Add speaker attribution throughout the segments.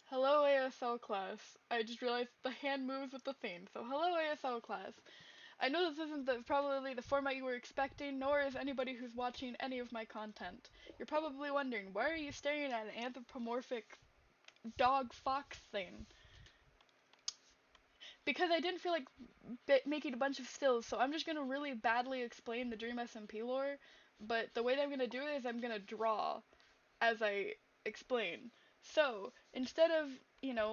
Speaker 1: Hello ASL class. I just realized the hand moves with the theme. So hello ASL class. I know this isn't probably the format you were expecting, nor is anybody who's watching any of my content. You're probably wondering, why are you staring at an anthropomorphic dog fox thing? Because I didn't feel like making a bunch of stills, so I'm just gonna really badly explain the Dream SMP lore, but the way that I'm gonna do it is I'm gonna draw as I explain. So, instead of,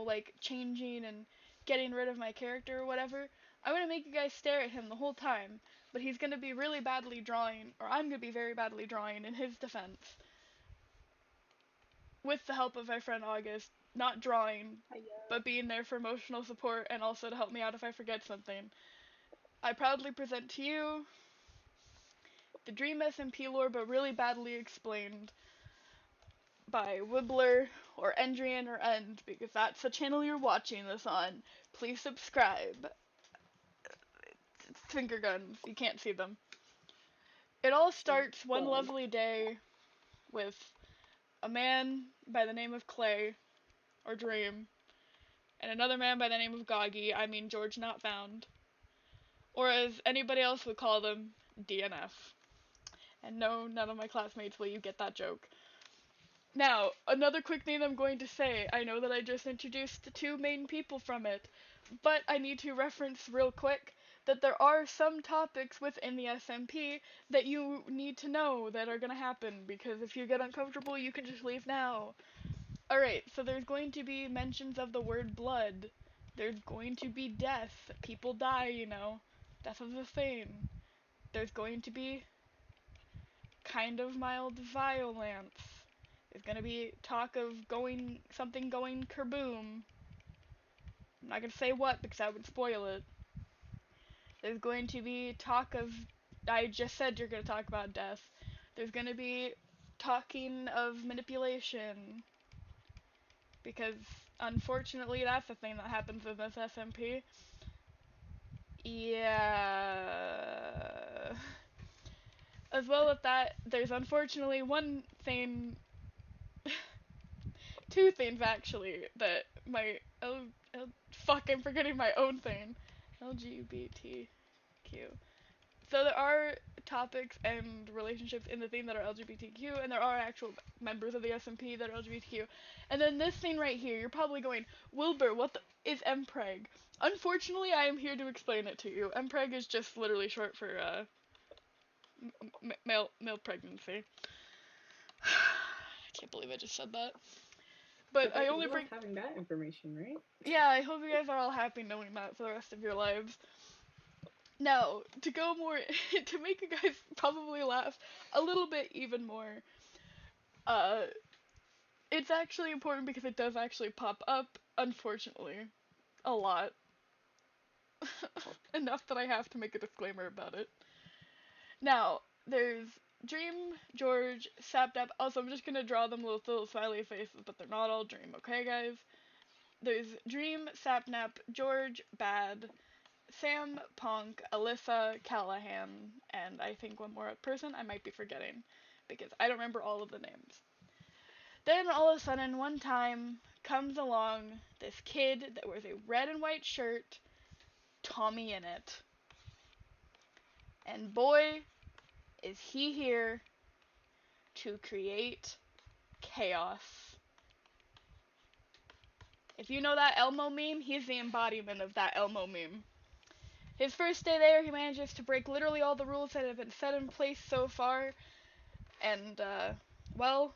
Speaker 1: like changing and getting rid of my character or whatever, I'm gonna make you guys stare at him the whole time, but he's gonna be really badly drawing, or I'm gonna be very badly drawing in his defense, with the help of my friend August, not drawing,
Speaker 2: Hiya.
Speaker 1: but being there for emotional support and also to help me out if I forget something. I proudly present to you the Dream SMP lore, but really badly explained by Wibbler or Endrien or End, because that's the channel you're watching this on. Please subscribe. It's finger guns, you can't see them. It all starts one
Speaker 2: Plug.
Speaker 1: lovely day with a man by the name of Clay, or Dream, and another man by the name of Goggy, I mean George Not Found, or as anybody else would call them, DNF. And no, none of my classmates will you get that joke. Now, another quick thing I'm going to say, I know that I just introduced the two main people from it, but I need to reference real quick that there are some topics within the SMP that you need to know that are going to happen, because if you get uncomfortable, you can just leave now. Alright, so there's going to be mentions of the word blood. There's going to be death. People die, Death is a thing. There's going to be kind of mild violence. There's gonna be talk of something going kerboom. I'm not gonna say what because that would spoil it. There's going to be talk of, I just said you're gonna talk about death. There's gonna be talking of manipulation, because unfortunately that's the thing that happens in this SMP. Yeah. As well as that, there's unfortunately one thing, two things actually, that fuck, I'm forgetting my own thing. LGBTQ. So there are topics and relationships in the theme that are LGBTQ, and there are actual members of the SMP that are LGBTQ. And then this thing right here, you're probably going, Wilbur, what the is mpreg? Unfortunately, I am here to explain it to you. Mpreg is just literally short for male pregnancy. I can't believe I just said that. But I
Speaker 2: But
Speaker 1: only
Speaker 2: you love
Speaker 1: bring
Speaker 2: having that information, right?
Speaker 1: Yeah, I hope you guys are all happy knowing that for the rest of your lives. Now, to go more, to make you guys probably laugh a little bit even more, uh, it's actually important because it does actually pop up, unfortunately, a lot. Enough that I have to make a disclaimer about it. Now, there's Dream, George, Sapnap. Also, I'm just gonna draw them little smiley faces, but they're not all Dream, okay, guys? There's Dream, Sapnap, George, Bad, Sam, Punk, Alyssa, Callahan, and I think one more person I might be forgetting because I don't remember all of the names. Then all of a sudden, one time comes along this kid that wears a red and white shirt, Tommy in it. And boy, is he here to create chaos. If you know that Elmo meme, he's the embodiment of that Elmo meme. His first day there, he manages to break literally all the rules that have been set in place so far, and, well,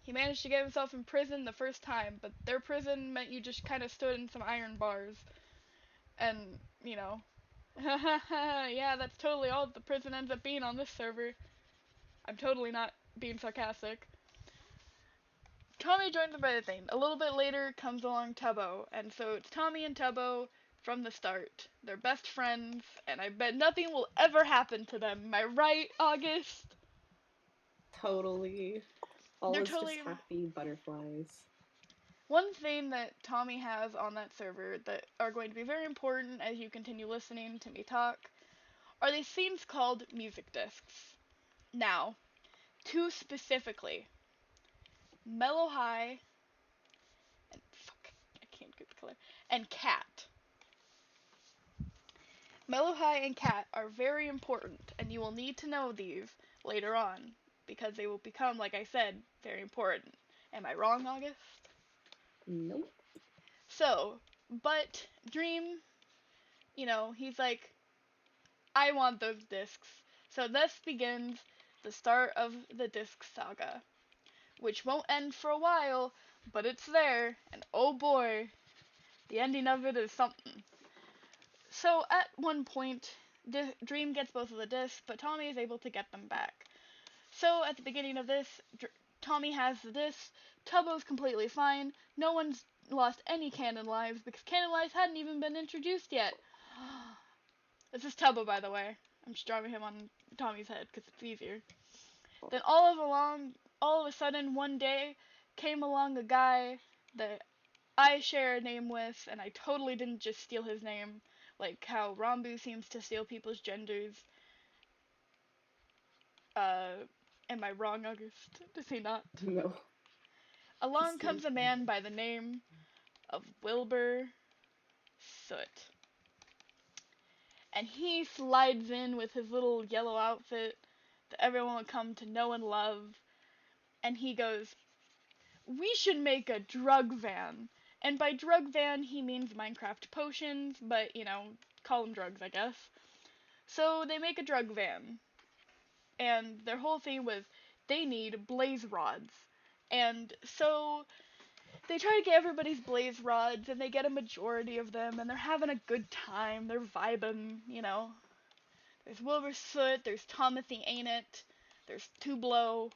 Speaker 1: he managed to get himself in prison the first time, but their prison meant you just kind of stood in some iron bars. And, yeah, that's totally all the prison ends up being on this server. I'm totally not being sarcastic. Tommy joins the Reddit thing. A little bit later comes along Tubbo, and so it's Tommy and Tubbo from the start. They're best friends, and I bet nothing will ever happen to them. Am I right, August?
Speaker 2: Totally. All
Speaker 1: They're
Speaker 2: is just
Speaker 1: totally.
Speaker 2: happy butterflies.
Speaker 1: One thing that Tommy has on that server that are going to be very important as you continue listening to me talk are these things called music discs. Now, two specifically, Mellow High and fuck. color. And cat. Melohai and cat are very important, and you will need to know these later on, because they will become, like I said, very important. Am I wrong, August?
Speaker 2: Nope.
Speaker 1: So, but Dream, he's like, I want those discs. So thus begins the start of the disc saga, which won't end for a while, but it's there, and oh boy, the ending of it is something. So at one point, Dream gets both of the discs, but Tommy is able to get them back. So at the beginning of this, Tommy has the discs, Tubbo's completely fine, no one's lost any canon lives, because canon lives hadn't even been introduced yet. This is Tubbo, by the way. I'm just drawing him on Tommy's head, because it's easier. Then all of a sudden, one day, came along a guy that I share a name with, and I totally didn't just steal his name, like how Rambu seems to steal people's genders. Am I wrong, August? Does he not?
Speaker 2: No.
Speaker 1: Along comes a man by the name of Wilbur Soot. And he slides in with his little yellow outfit that everyone would come to know and love. And he goes, we should make a drug van. And by drug van, he means Minecraft potions, but, call them drugs, I guess. So they make a drug van. And their whole thing was they need blaze rods. And so they try to get everybody's blaze rods, and they get a majority of them, and they're having a good time. They're vibing, There's Wilbur Soot, there's Tomothy Ain't It, there's Tublo.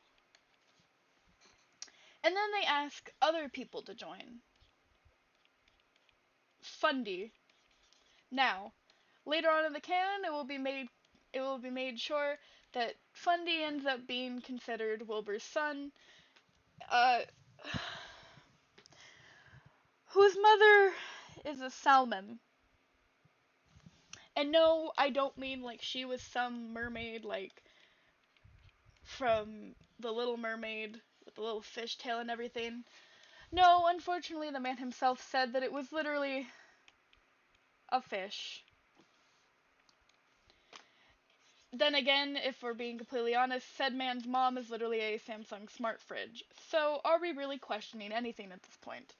Speaker 1: And then they ask other people to join. Fundy. Now, later on in the canon, it will be made sure that Fundy ends up being considered Wilbur's son, whose mother is a salmon. And no, I don't mean like she was some mermaid like from The Little Mermaid with the little fish tail and everything. No, unfortunately, the man himself said that it was literally a fish. Then again, if we're being completely honest, said man's mom is literally a Samsung smart fridge. So are we really questioning anything at this point?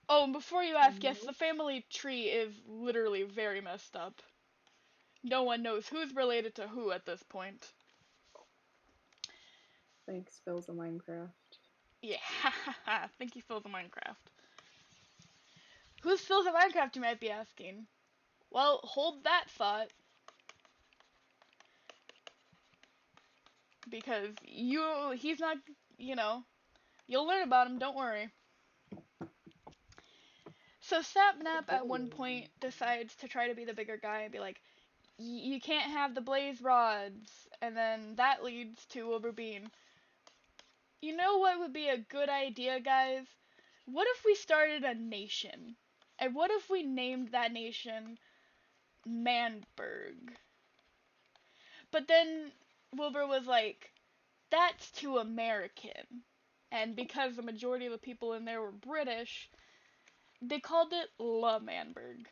Speaker 1: Oh, and before you ask, yes, the family tree is literally very messed up. No one knows who's related to who at this point.
Speaker 2: Thanks, Phil's a Minecraft.
Speaker 1: Yeah, thank you, Phil's a Minecraft. Who's Phil's a Minecraft, you might be asking? Well, hold that thought. Because he's not, you'll learn about him, don't worry. So Sapnap at one point decides to try to be the bigger guy and be like, you can't have the blaze rods. And then that leads to Wilbur being, you know what would be a good idea, guys? What if we started a nation? And what if we named that nation Manberg? But then Wilbur was like, that's too American. And because the majority of the people in there were British, they called it La Manberg.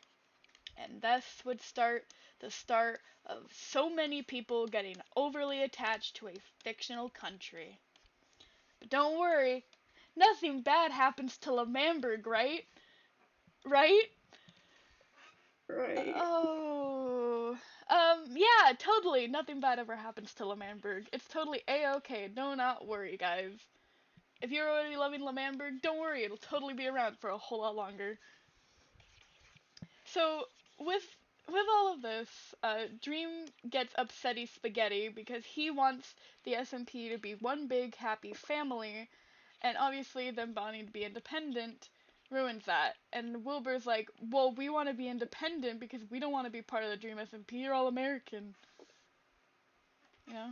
Speaker 1: And thus would start the start of so many people getting overly attached to a fictional country. But don't worry, nothing bad happens to La Manberg, right? Right?
Speaker 2: Right.
Speaker 1: Oh. Yeah, totally. Nothing bad ever happens to La Manberg. It's totally A-okay. Do not worry, guys. If you're already loving La Manberg, don't worry. It'll totally be around for a whole lot longer. So, with all of this, Dream gets upsetty spaghetti because he wants the SMP to be one big happy family, and obviously them wanting to be independent ruins that. And Wilbur's like, well, we want to be independent because we don't want to be part of the Dream SMP. You're all American, you know.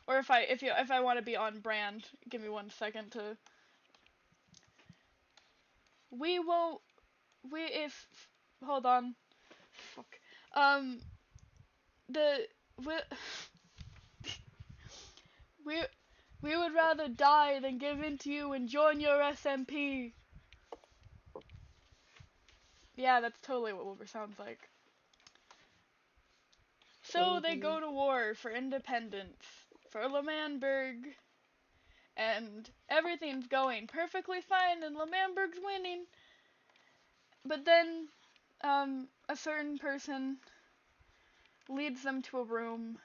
Speaker 1: Or if I want to be on brand, give me 1 second to. We won't. We if hold on. Fuck. The we we we would rather die than give in to you and join your SMP. Yeah, that's totally what Wilbur sounds like. So they go to war for independence, for L'Manberg, and everything's going perfectly fine, and L'Manberg's winning. But then, a certain person leads them to a room,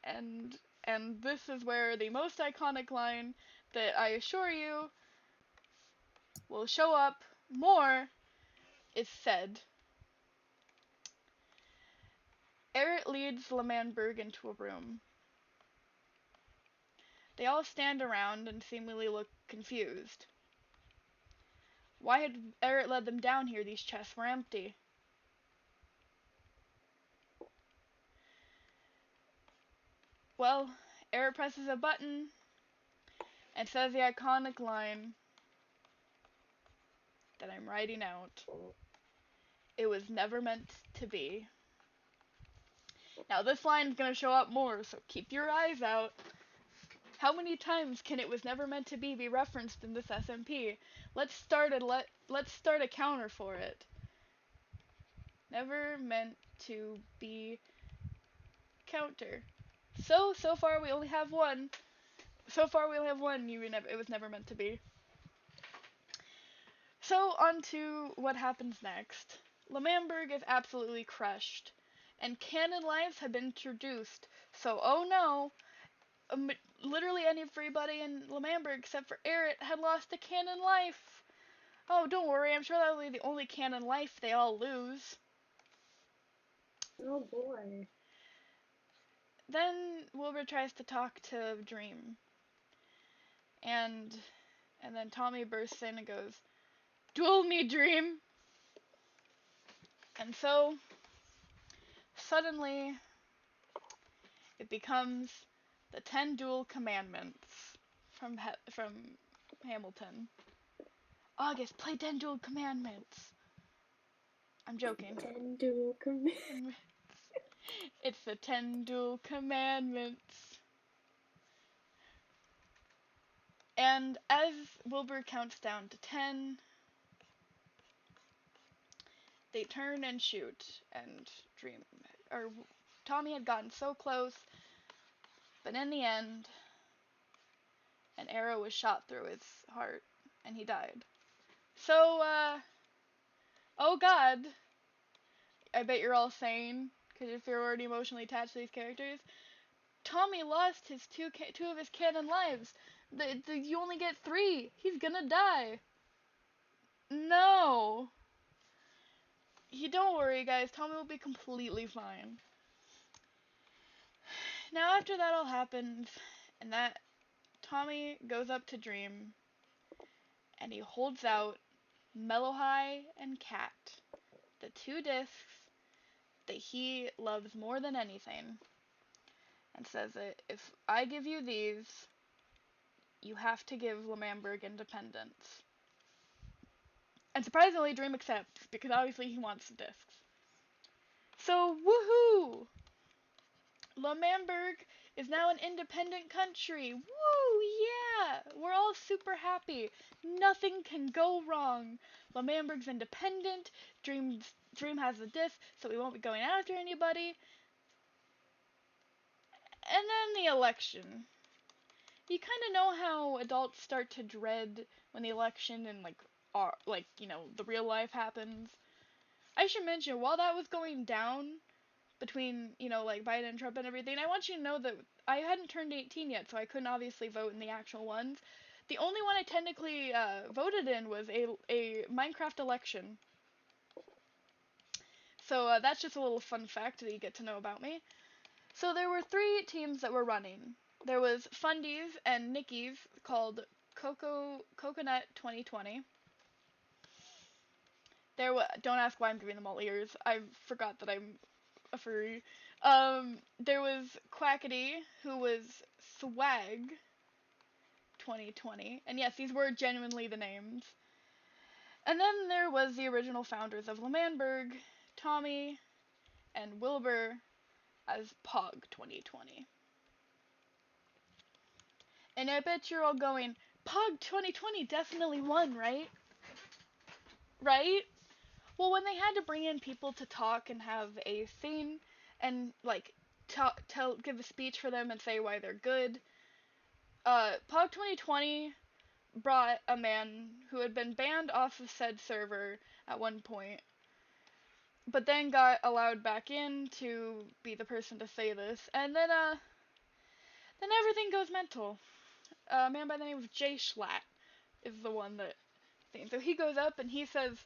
Speaker 1: and this is where the most iconic line that I assure you will show up more is said. Eric leads L'Manberg into a room. They all stand around and seemingly look confused. Why had Eric led them down here? These chests were empty. Well, Eric presses a button and says the iconic line that I'm writing out. It was never meant to be. Now this line's gonna show up more, so keep your eyes out. How many times can "it was never meant to be" referenced in this SMP? Let's start a counter for it. Never meant to be counter. So far we only have one. It was never meant to be. So on to what happens next. L'Manberg is absolutely crushed, and canon lives have been introduced. So oh no, literally everybody in L'Manberg except for Eric had lost a canon life. Oh, don't worry, I'm sure that'll be the only canon life they all lose.
Speaker 2: Oh boy.
Speaker 1: Then Wilbur tries to talk to Dream. And then Tommy bursts in and goes, "Duel me, Dream!" And so, suddenly, it becomes the 10 Duel Commandments from Hamilton. August, play 10 Duel Commandments. I'm joking.
Speaker 2: 10 dual command.
Speaker 1: It's the 10 Duel Commandments. And as Wilbur counts down to 10, they turn and shoot, and Tommy had gotten so close, but in the end, an arrow was shot through his heart, and he died. So, oh god, I bet you're all saying, because if you're already emotionally attached to these characters, Tommy lost his two of his canon lives. You only get 3. He's gonna die. No. Don't worry, guys. Tommy will be completely fine. Now, after that all happens, and that Tommy goes up to Dream, and he holds out Mellow High and Cat, the 2 discs that he loves more than anything, and says that if I give you these, you have to give L'Manberg independence. And surprisingly, Dream accepts, because obviously he wants the discs. So, woohoo! L'Manberg is now an independent country. Woo, yeah! We're all super happy. Nothing can go wrong. L'Manberg's independent. Dream has the disc, so we won't be going after anybody. And then the election. You kind of know how adults start to dread when the election and the real life happens. I should mention, while that was going down between, Biden and Trump and everything, I want you to know that I hadn't turned 18 yet, so I couldn't obviously vote in the actual ones. The only one I technically voted in was a Minecraft election. So that's just a little fun fact that you get to know about me. So there were 3 teams that were running. There was Fundies and Nickies called Coconut 2020. Don't ask why I'm giving them all ears. I forgot that I'm a furry. There was Quackity, who was Swag 2020. And yes, these were genuinely the names. And then there was the original founders of L'Manberg, Tommy and Wilbur as Pog 2020. And I bet you're all going, Pog 2020 definitely won, right? right? Well, when they had to bring in people to talk and have a scene and like give a speech for them and say why they're good, Pog 2020 brought a man who had been banned off of said server at one point, but then got allowed back in to be the person to say this, and then everything goes mental. A man by the name of Jay Schlatt is the one that thing. So he goes up and he says,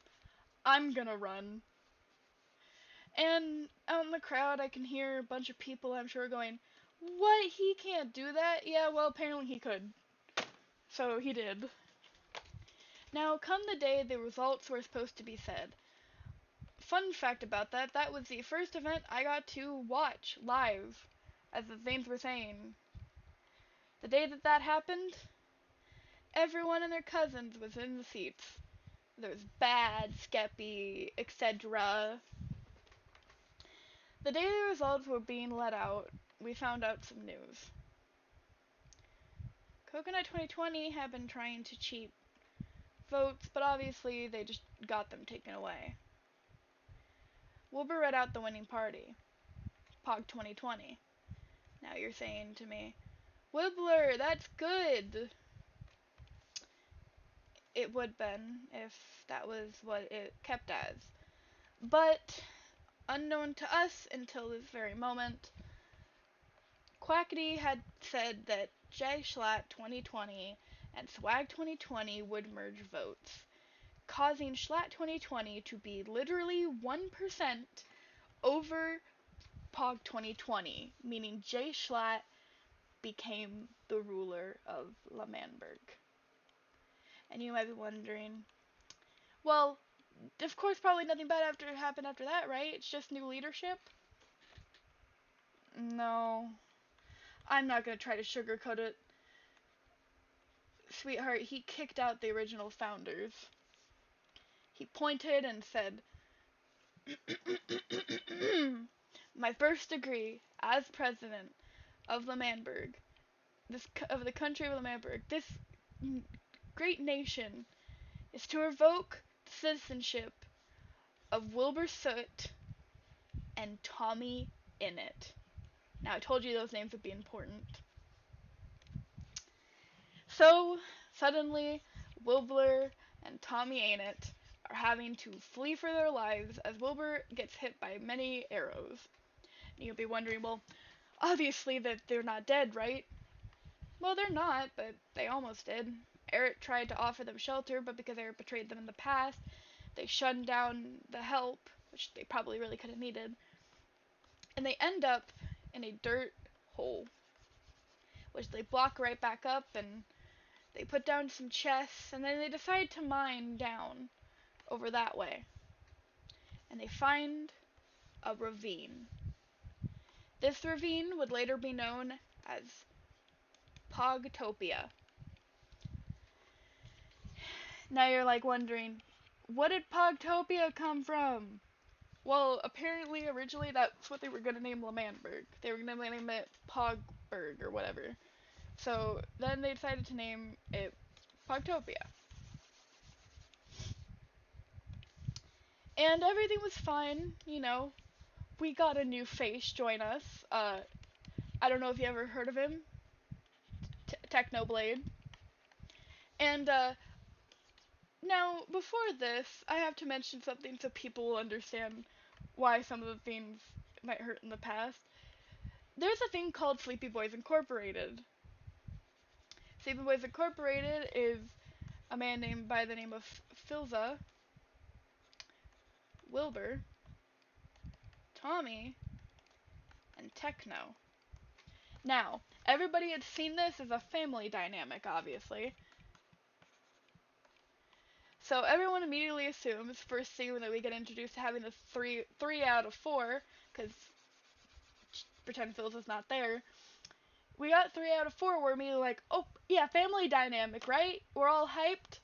Speaker 1: "I'm gonna run." And out in the crowd, I can hear a bunch of people, I'm sure, going, "What? He can't do that?" Yeah, well, apparently he could. So he did. Now, come the day the results were supposed to be said. Fun fact about that, that was the first event I got to watch live, as the things were saying. The day that that happened, everyone and their cousins was in the seats. There was Bad, Skeppy, etc. The day the results were being let out, we found out some news. Coconut 2020 had been trying to cheat votes, but obviously they just got them taken away. Wilbur read out the winning party, Pog 2020. Now you're saying to me, "Wibbler, that's good." It would been if that was what it kept as. But, unknown to us until this very moment, Quackity had said that J Schlatt 2020 and Swag 2020 would merge votes, causing Schlatt 2020 to be literally 1% over Pog 2020, meaning J Schlatt became the ruler of L'Manberg. And you might be wondering, well, of course probably nothing bad happened after that, right? It's just new leadership? No. I'm not gonna try to sugarcoat it. Sweetheart, he kicked out the original founders. He pointed and said, "My first degree as president of L'Manberg, of the country of L'Manberg, this great nation, is to revoke the citizenship of Wilbur Soot and Tommy Innit." Now, I told you those names would be important. So, suddenly, Wilbur and Tommy Ain't are having to flee for their lives as Wilbur gets hit by many arrows. And you'll be wondering, well, obviously that they're not dead, right? Well, they're not, but they almost did. Eric tried to offer them shelter, but because Eric betrayed them in the past, they shunned down the help, which they probably really could have needed. And they end up in a dirt hole, which they block right back up, and they put down some chests, and then they decide to mine down over that way. And they find a ravine. This ravine would later be known as Pogtopia. Now you're like wondering, what did Pogtopia come from? Well, apparently originally that's what they were gonna name L'Manberg. They were gonna name it Pogberg or whatever. So then they decided to name it Pogtopia. And everything was fine, you know. We got a new face join us. I don't know if you ever heard of him. Technoblade. And now before this, I have to mention something so people will understand why some of the things might hurt in the past. There's a thing called Sleepy Boys Incorporated. Sleepy Boys Incorporated is a man named by the name of Filza, Wilbur, Tommy, and Techno. Now, everybody had seen this as a family dynamic, obviously. So everyone immediately assumes, first thing that we get introduced to having the three out of four, because pretend Filza's not there. We got 3 out of 4. We're immediately like, oh yeah, family dynamic, right? We're all hyped.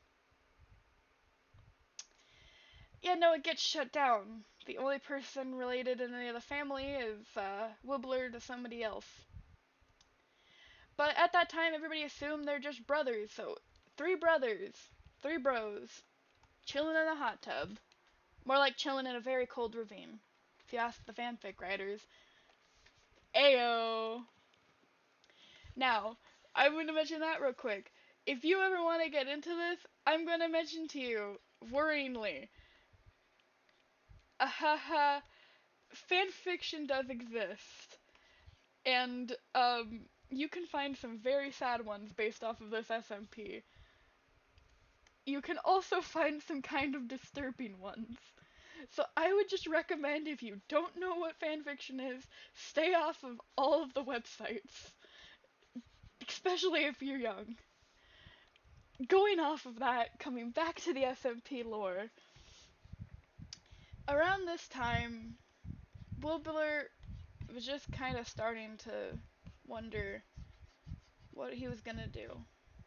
Speaker 1: Yeah, no, it gets shut down. The only person related in any of the family is Wibbler to somebody else. But at that time, everybody assumed they're just brothers, so 3 brothers, 3 bros. chilling in a hot tub. More like chilling in a very cold ravine, if you ask the fanfic writers. Ayo! Now, I'm going to mention that real quick. If you ever want to get into this, I'm going to mention to you, worryingly, ahaha, fanfiction does exist. And, you can find some very sad ones based off of this SMP. You can also find some kind of disturbing ones. So I would just recommend, if you don't know what fanfiction is, stay off of all of the websites. Especially if you're young. Going off of that, coming back to the SMP lore, around this time, Wilbur was just kind of starting to wonder what he was gonna do.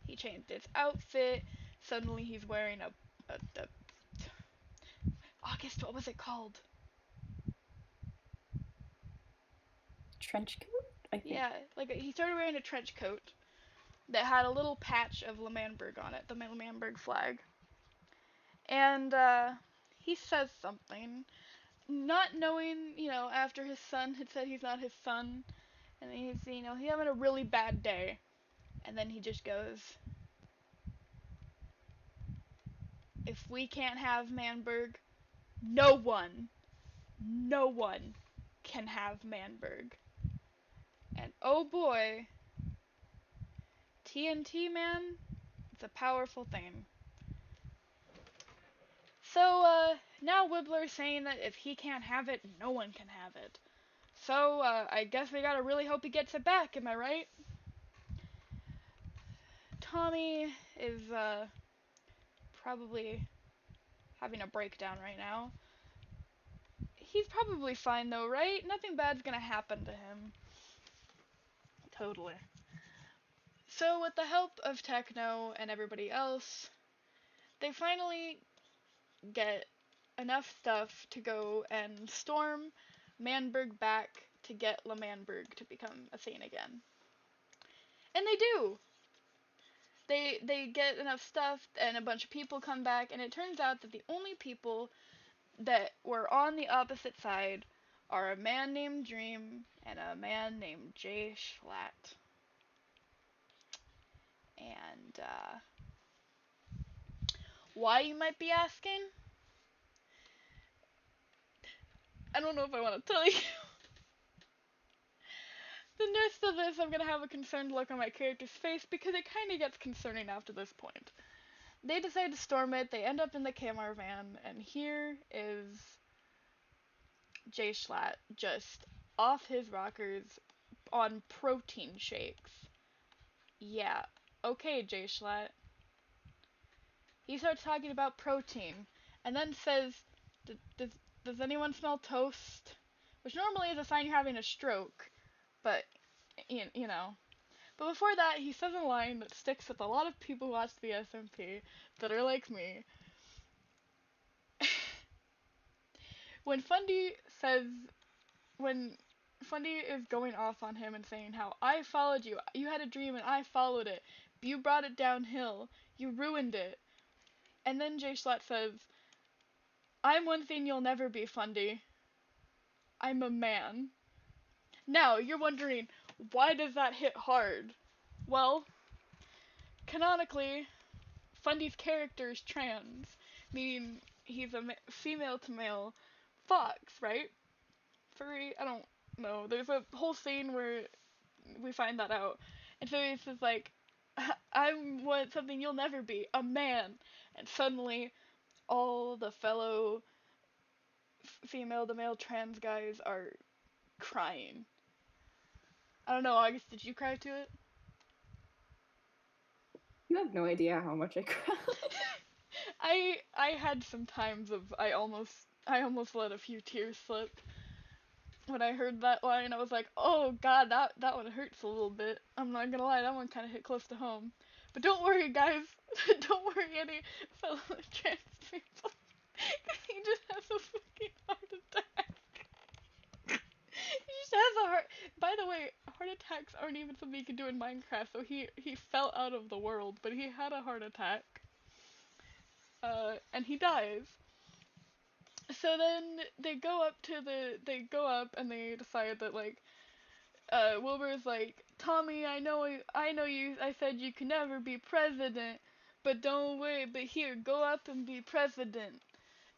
Speaker 1: He changed his outfit. Suddenly he's wearing a August, what was it called?
Speaker 2: Trench coat, I think.
Speaker 1: Yeah, like he started wearing a trench coat that had a little patch of L'Manberg on it, the L'Manberg flag. And he says something, not knowing, after his son had said he's not his son, and he's, he's having a really bad day. And then he just goes, if we can't have Manberg, no one can have Manberg. And oh boy, TNT, man, it's a powerful thing. So, now Wibbler's saying that if he can't have it, no one can have it. So, I guess we gotta really hope he gets it back, am I right? Tommy is, probably having a breakdown right now. He's probably fine though, right? Nothing bad's gonna happen to him. Totally. So, with the help of Techno and everybody else, they finally get enough stuff to go and storm Manberg back to get L'Manberg to become a thing again. And they do! They get enough stuff, and a bunch of people come back, and it turns out that the only people that were on the opposite side are a man named Dream and a man named Jay Schlatt. And, why, you might be asking? I don't know if I want to tell you. The rest of this, I'm gonna have a concerned look on my character's face because it kind of gets concerning after this point. They decide to storm it, they end up in the Kamar van, and here is Jay Schlatt just off his rockers on protein shakes. Yeah, okay, Jay Schlatt. He starts talking about protein, and then says, does anyone smell toast? Which normally is a sign you're having a stroke, but, you know. But before that, he says a line that sticks with a lot of people who watch the SMP that are like me. When Fundy says, when Fundy is going off on him and saying how, I followed you, you had a dream and I followed it, you brought it downhill, you ruined it. And then Jay Schlatt says, I'm one thing you'll never be, Fundy. I'm a man. Now, you're wondering, why does that hit hard? Well, canonically, Fundy's character is trans, meaning he's a female to male fox, right? Furry? I don't know. There's a whole scene where we find that out. And so he's just like, I'm something you'll never be, a man. And suddenly, all the fellow female to male trans guys are crying. I don't know, August, did you cry to it?
Speaker 2: You have no idea how much I cried.
Speaker 1: I had some times of I almost let a few tears slip. When I heard that line, I was like, oh god, that one hurts a little bit. I'm not gonna lie, that one kind of hit close to home. But don't worry, guys. Don't worry, any fellow trans people. He just has a fucking heart attack. He just has a heart. By the way, heart attacks aren't even something you can do in Minecraft. So he fell out of the world, but he had a heart attack. and he dies. So then they go up and they decide that like Wilbur's like, Tommy, I know you. I said you can never be president, but don't worry. But here, go up and be president.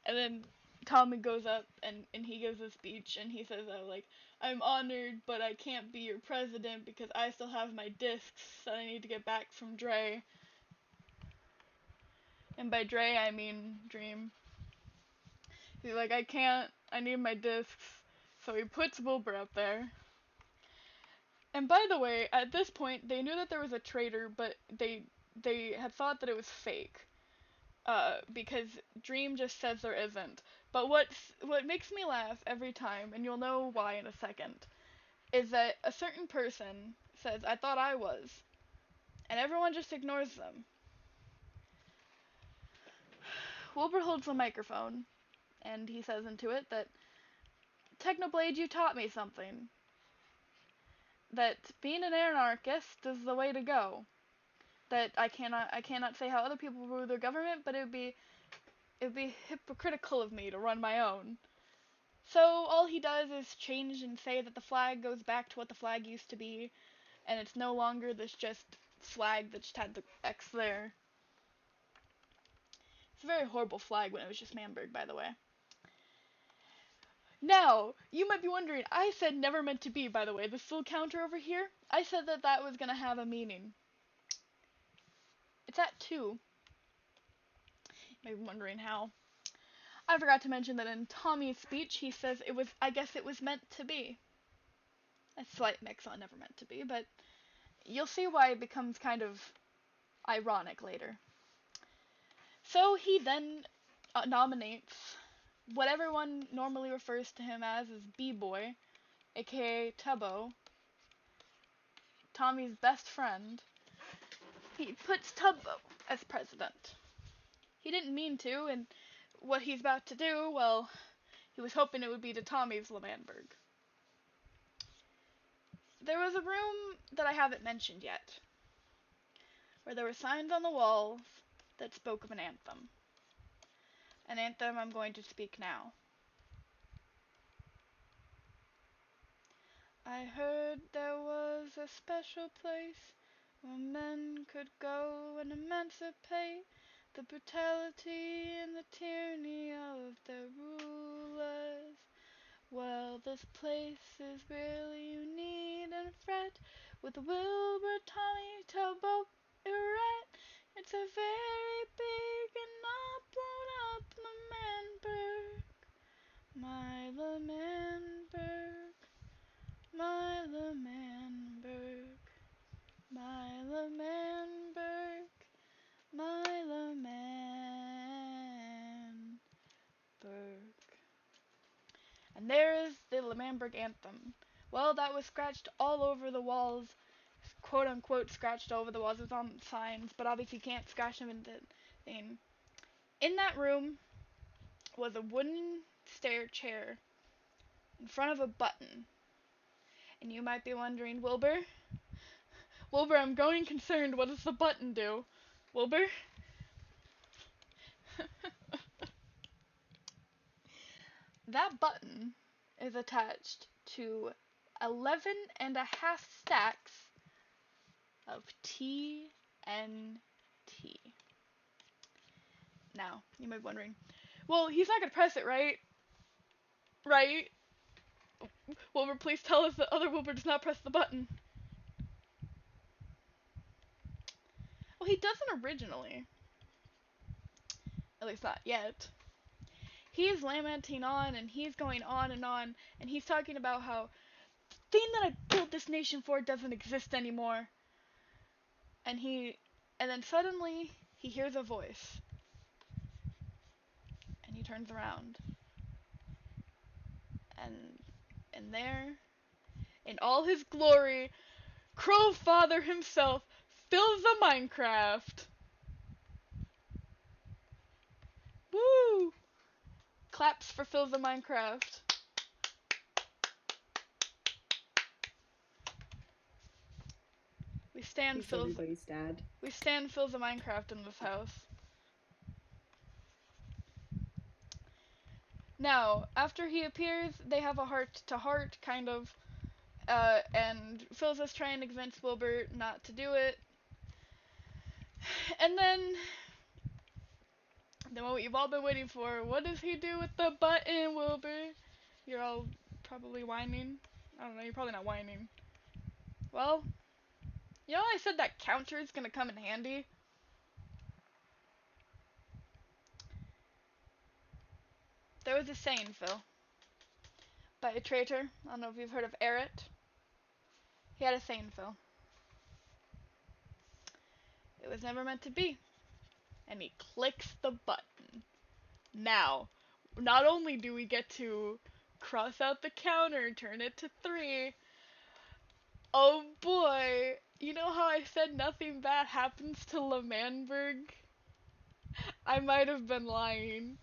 Speaker 1: And then Tommy goes up and he gives a speech and he says, like, I'm honored, but I can't be your president because I still have my discs that I need to get back from Dre. And by Dre, I mean Dream. He's like, I can't. I need my discs. So he puts Wilbur up there. And by the way, at this point, they knew that there was a traitor, but they had thought that it was fake. Because Dream just says there isn't. But what makes me laugh every time, and you'll know why in a second, is that a certain person says, I thought I was, and everyone just ignores them. Wilbur holds the microphone, and he says into it that, Technoblade, you taught me something. That being an anarchist is the way to go. That I cannot say how other people rule their government, but it would be hypocritical of me to run my own. So all he does is change and say that the flag goes back to what the flag used to be, and it's no longer this just flag that just had the X there. It's a very horrible flag when it was just Manberg, by the way. Now, you might be wondering, I said never meant to be, by the way. This little counter over here, I said that that was going to have a meaning. It's at 2. You might be wondering how. I forgot to mention that in Tommy's speech, he says I guess it was meant to be. A slight mix on never meant to be, but you'll see why it becomes kind of ironic later. So he then nominates what everyone normally refers to him as B-Boy, aka Tubbo, Tommy's best friend. He puts Tubbo as president. He didn't mean to, and what he's about to do, well, he was hoping it would be to Tommy's Lemanberg. There was a room that I haven't mentioned yet, where there were signs on the walls that spoke of an anthem. An anthem I'm going to speak now. I heard there was a special place where men could go and emancipate the brutality and the tyranny of their rulers. Well, this place is really you need and fret with Wilbur, Tommy, Tubbo, Eret. It's a very big and not blown up Lemanberg. My Lemanberg, my Lemanberg, my Lemanberg, my Lemanberg. And there is the Lemanberg anthem. Well, that was scratched all over the walls, quote unquote scratched all over the walls. It was on signs, but obviously you can't scratch them in the thing. In that room was a wooden stair chair in front of a button. And you might be wondering, Wilbur, I'm growing concerned. What does the button do? Wilbur? That button is attached to 11 and a half stacks of TNT. Now, you might be wondering, well, he's not going to press it, right? Right? Wilbur, please tell us that other Wilbur does not press the button. Well, he doesn't originally. At least not yet. He's lamenting on and he's going on, and he's talking about how the thing that I built this nation for doesn't exist anymore. And then suddenly he hears a voice. And he turns around. And there, in all his glory, Crow Father himself fills the Minecraft. Woo! Claps for fills the Minecraft.
Speaker 2: He's everybody's dad.
Speaker 1: We stand fills the Minecraft in this house. Now, after he appears, they have a heart-to-heart, kind of, and Phil's is trying to convince Wilbur not to do it. And then what you've all been waiting for, what does he do with the button, Wilbur? You're all probably whining. I don't know, you're probably not whining. Well, you know I said that counter is gonna come in handy? There was a saying, Phil, by a traitor. I don't know if you've heard of Eret. He had a saying, Phil. It was never meant to be. And he clicks the button. Now, not only do we get to cross out the counter and turn it to 3, oh boy, you know how I said nothing bad happens to L'Manberg? I might have been lying.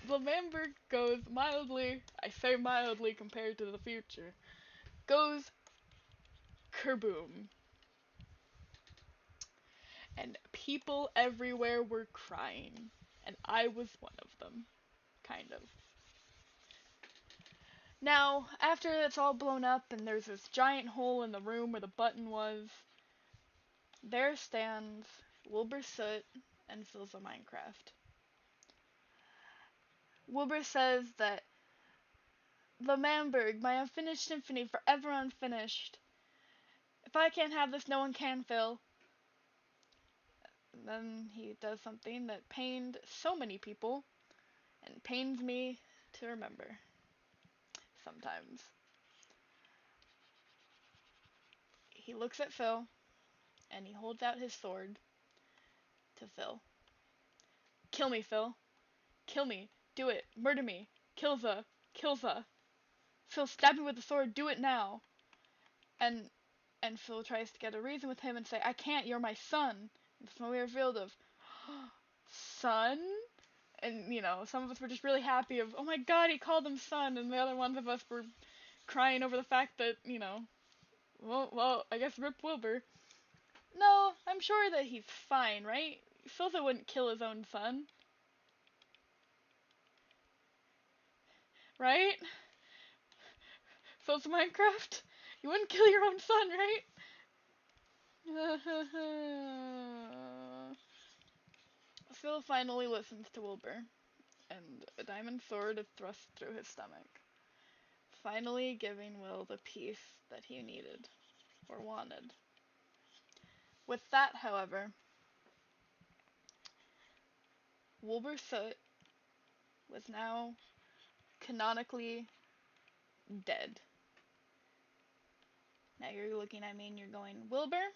Speaker 1: L'Manberg goes mildly, I say mildly compared to the future, goes kerboom. And people everywhere were crying. And I was one of them. Kind of. Now, after it's all blown up and there's this giant hole in the room where the button was, there stands Wilbur Soot and Phil's a Minecraft. Wilbur says that L'Manberg, my unfinished symphony, forever unfinished. If I can't have this, no one can, Phil. And then he does something that pained so many people, and pains me to remember. Sometimes. He looks at Phil, and he holds out his sword to Phil. Kill me, Phil. Kill me. Do it. Murder me. Kilza. Kilza. Phil, stab me with the sword. Do it now. And Phil tries to get a reason with him and say, I can't. You're my son. And it's a weird field of, son? And, you know, some of us were just really happy of, oh my god, he called him son. And the other ones of us were crying over the fact that, you know, well, I guess Rip Wilbur. No, I'm sure that he's fine, right? Filthy wouldn't kill his own son. Right? Filth Minecraft? You wouldn't kill your own son, right? Phil finally listens to Wilbur, and a diamond sword is thrust through his stomach, finally giving Will the peace that he needed, or wanted. With that, however, Wilbur Soot was now canonically dead. Now you're looking at me and you're going, Wilbur?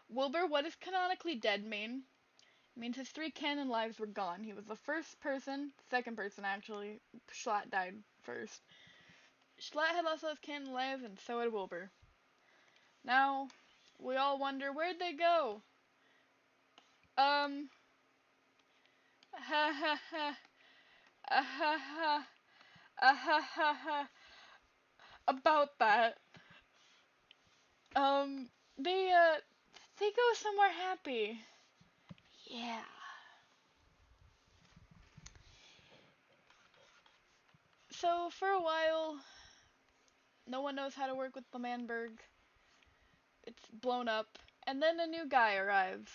Speaker 1: Wilbur, what does canonically dead mean? It means his 3 canon lives were gone. He was the second person actually. Schlatt died first. Schlatt had lost all his canon lives, and so had Wilbur. Now, we all wonder, where'd they go? Ha ha ha. Ha ha. Ha ha ha. About that. Um, they, they go somewhere happy. Yeah. So, for a while, no one knows how to work with the Manberg. It's blown up. And then a new guy arrives.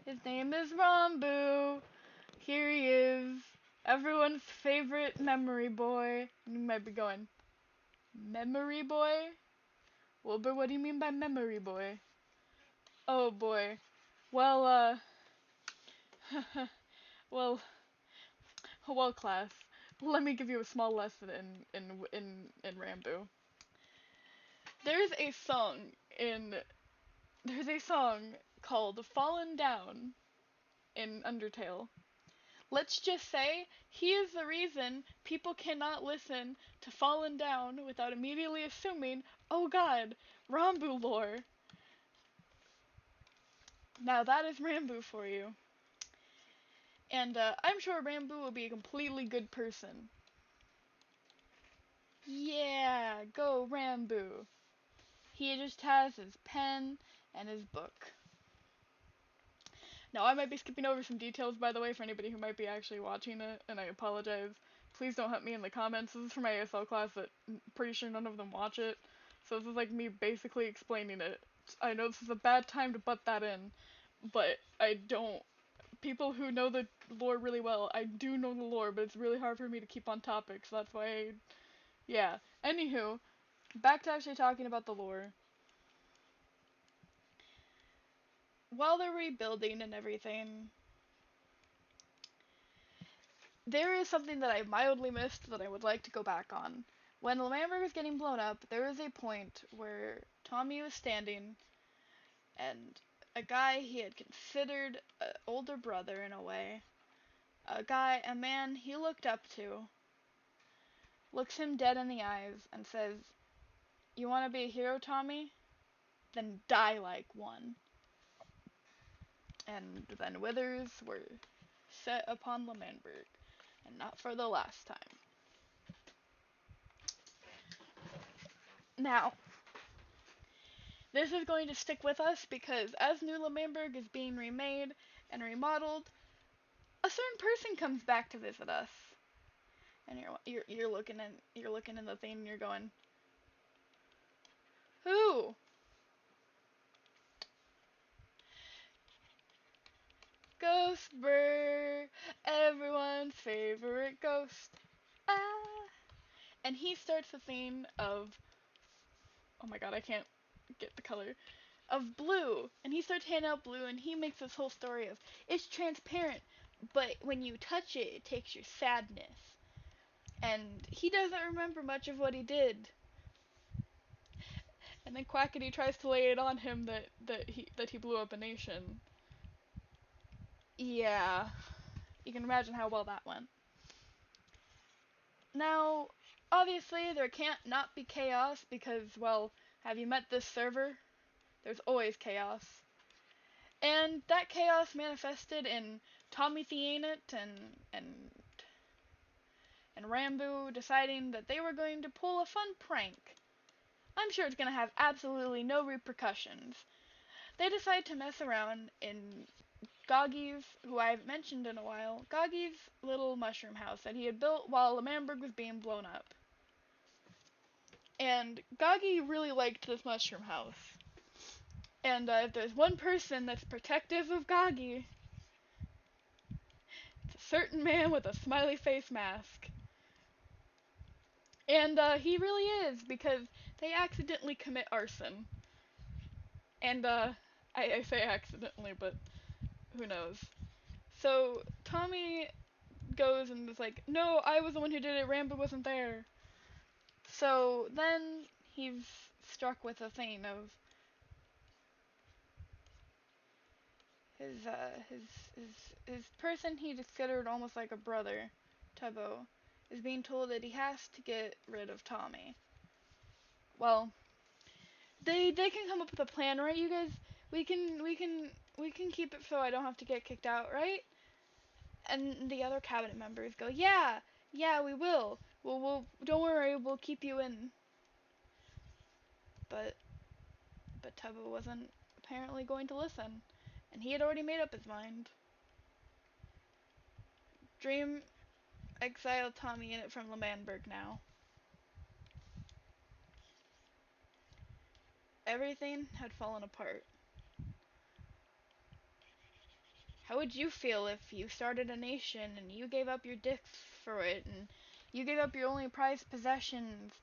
Speaker 1: His name is Rambu. Here he is. Everyone's favorite memory boy. You might be going, memory boy? Wilbur, what do you mean by memory boy? Oh boy. Well, well, well, class. Let me give you a small lesson in Rambu. There's a song in there's a song called Fallen Down in Undertale. Let's just say he is the reason people cannot listen to Fallen Down without immediately assuming, oh god, Rambu lore. Now that is Rambu for you. And I'm sure Rambu will be a completely good person. Yeah, go Rambu. He just has his pen and his book. Now, I might be skipping over some details, by the way, for anybody who might be actually watching it, and I apologize. Please don't hit me in the comments. This is for my ASL class that I'm pretty sure none of them watch it. So this is like me basically explaining it. I know this is a bad time to butt that in, but I don't. People who know the lore really well, I do know the lore, but it's really hard for me to keep on topic, so that's why yeah. Anywho, back to actually talking about the lore. While they're rebuilding and everything, there is something that I mildly missed that I would like to go back on. When Lamberg was getting blown up, there was a point where Tommy was standing, and a guy he had considered an older brother in a way, a man he looked up to, looks him dead in the eyes and says, "You want to be a hero, Tommy? Then die like one." And then withers were set upon Lamberg, and not for the last time. Now, this is going to stick with us because as New Lamberg is being remade and remodeled, a certain person comes back to visit us, and you're looking in the thing and you're going, who? Ghostbur, everyone's favorite ghost. Ah, and he starts the theme of, oh my god, I can't get the color, of blue, and he starts handing out blue, and he makes this whole story of it's transparent, but when you touch it, it takes your sadness. And he doesn't remember much of what he did. And then Quackity tries to lay it on him that he blew up a nation. Yeah, you can imagine how well that went. Now, obviously, there can't not be chaos because, well, have you met this server? There's always chaos. And that chaos manifested in Tommy Theanit and Rambo deciding that they were going to pull a fun prank. I'm sure it's going to have absolutely no repercussions. They decide to mess around in Goggy's, who I haven't mentioned in a while, Goggy's little mushroom house that he had built while Lamberg was being blown up. And Goggy really liked this mushroom house. And if there's one person that's protective of Goggy, it's a certain man with a smiley face mask. And he really is, because they accidentally commit arson. And I say accidentally, but who knows. So Tommy goes and is like, no, I was the one who did it, Rambo wasn't there. So then he's struck with a thing of his person he considered almost like a brother, Tubbo, is being told that he has to get rid of Tommy. Well, they can come up with a plan, right, you guys? We can keep it so I don't have to get kicked out, right? And the other cabinet members go, yeah, we will. We'll don't worry, we'll keep you in. But Tubbo wasn't apparently going to listen, and he had already made up his mind. Dream exiled Tommy in it from Lamberg now. Everything had fallen apart. How would you feel if you started a nation and you gave up your dicks for it, and you gave up your only prized possessions,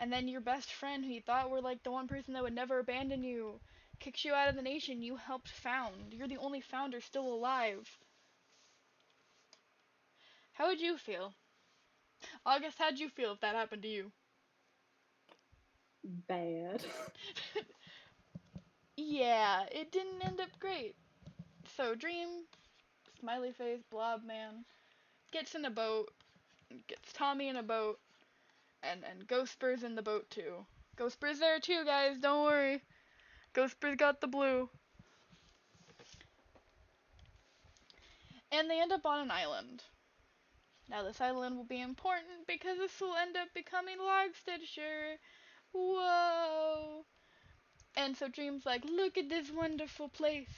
Speaker 1: and then your best friend, who you thought were like the one person that would never abandon you, kicks you out of the nation you helped found? You're the only founder still alive. How would you feel? August, how'd you feel if that happened to you?
Speaker 2: Bad.
Speaker 1: Yeah, it didn't end up great. So Dream, smiley face, blob man, gets in a boat, gets Tommy in a boat, and Ghostspur's in the boat too. Ghostspur's there too, guys, don't worry. Ghostspur's got the blue. And they end up on an island. Now this island will be important because this will end up becoming Logstedshire. Whoa! And so Dream's like, look at this wonderful place.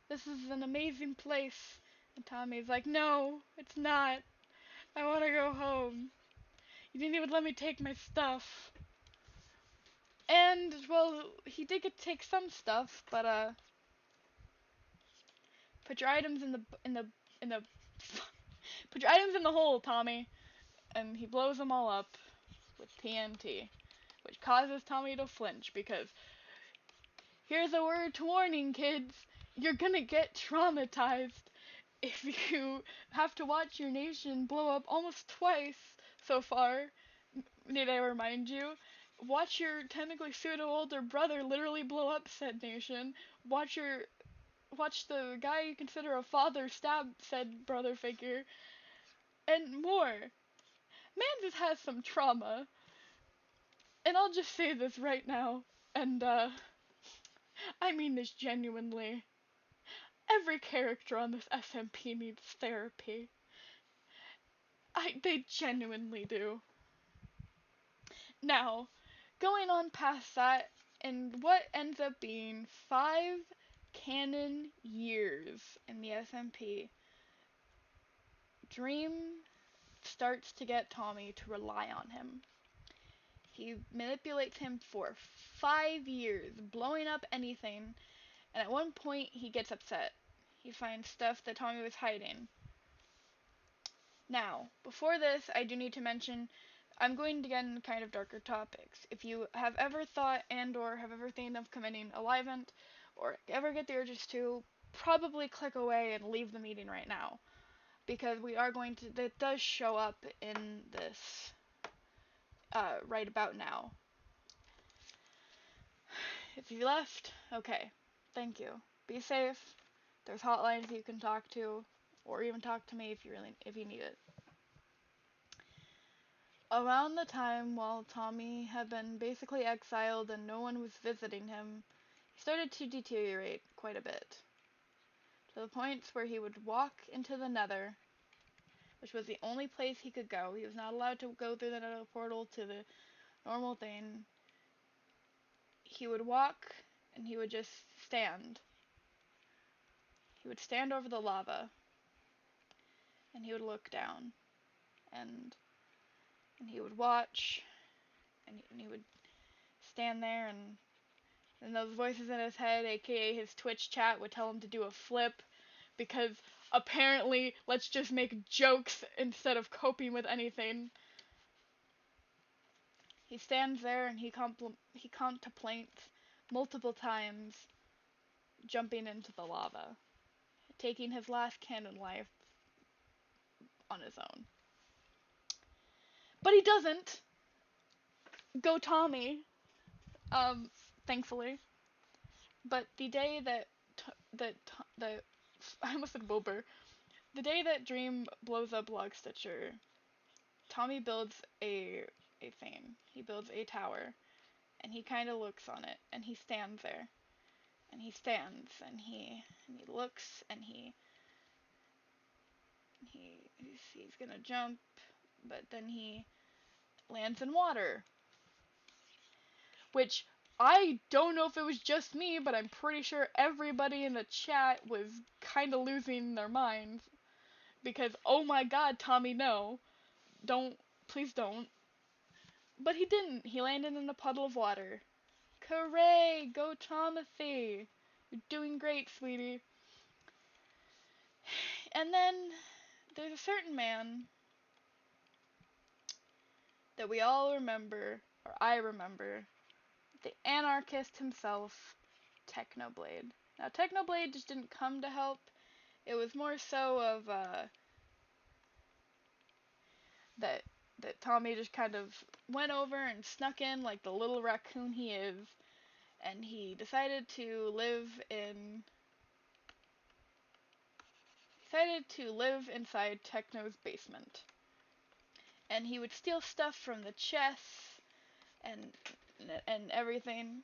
Speaker 1: This is an amazing place. And Tommy's like, no, it's not. I want to go home. You didn't even let me take my stuff. And, well, he did get to take some stuff, but, put your items in the, put your items in the hole, Tommy. And he blows them all up with TNT, which causes Tommy to flinch because here's a word to warning, kids. You're gonna get traumatized if you have to watch your nation blow up almost twice so far. Need I remind you? Watch your technically pseudo older brother literally blow up said nation. Watch the guy you consider a father stab said brother figure, and more. Man just has some trauma. And I'll just say this right now, and I mean this genuinely. Every character on this SMP needs therapy. They genuinely do. Now, going on past that, and what ends up being 5 canon years in the SMP, Dream starts to get Tommy to rely on him. He manipulates him for 5 years, blowing up anything, and at one point he gets upset. He finds stuff that Tommy was hiding. Now, before this, I do need to mention I'm going to get into kind of darker topics. If you have ever thought and or have ever think of committing a live-ent, or ever get the urges to, probably click away and leave the meeting right now. Because we are going to, it does show up in this right about now. If you left, okay, thank you. Be safe. There's hotlines you can talk to, or even talk to me if you need it. Around the time while Tommy had been basically exiled and no one was visiting him, he started to deteriorate quite a bit. To the points where he would walk into the Nether, which was the only place he could go. He was not allowed to go through the Nether portal to the normal thing. He would walk and he would just stand. He would stand over the lava and he would look down and he would watch and he would stand there and those voices in his head, aka his Twitch chat, would tell him to do a flip because apparently let's just make jokes instead of coping with anything. He stands there and he contemplates multiple times jumping into the lava, taking his last canon life on his own. But he doesn't. Go Tommy. Thankfully. But the day that I almost said Wilbur. The day that Dream blows up Log Stitcher, Tommy builds a thing. He builds a tower, and he kind of looks on it, and he stands there, and he stands, and he looks, and he's gonna jump, but then he lands in water, which I don't know if it was just me, but I'm pretty sure everybody in the chat was kind of losing their minds because oh my god, Tommy, no, don't, please don't. But he didn't. He landed in a puddle of water. Hooray! Go Tomothy! You're doing great, sweetie. And then there's a certain man that we all remember, or I remember, the anarchist himself, Technoblade. Now, Technoblade just didn't come to help. It was more so of that Tommy just kind of went over and snuck in like the little raccoon he is, and he decided to live inside Techno's basement. And he would steal stuff from the chests and everything.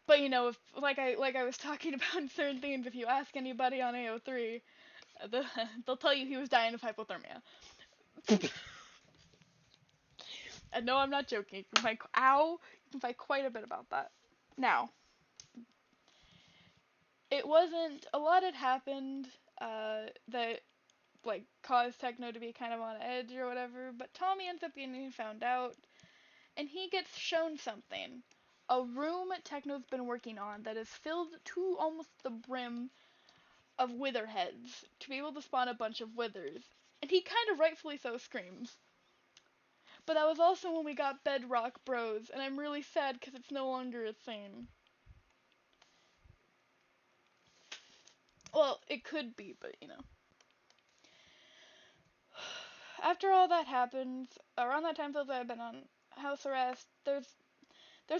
Speaker 1: But you know, if like I was talking about in certain things, if you ask anybody on AO3, they'll tell you he was dying of hypothermia. And no, I'm not joking. You can find quite a bit about that. Now, it wasn't, a lot had happened, that, like, caused Techno to be kind of on edge or whatever, but Tommy ends up getting found out, and he gets shown something. A room Techno's been working on that is filled to almost the brim of wither heads, to be able to spawn a bunch of withers, and he kind of rightfully so screams. But that was also when we got Bedrock Bros, and I'm really sad because it's no longer a thing. Well, it could be, but you know. After all that happens, around that time since I've been on house arrest, there's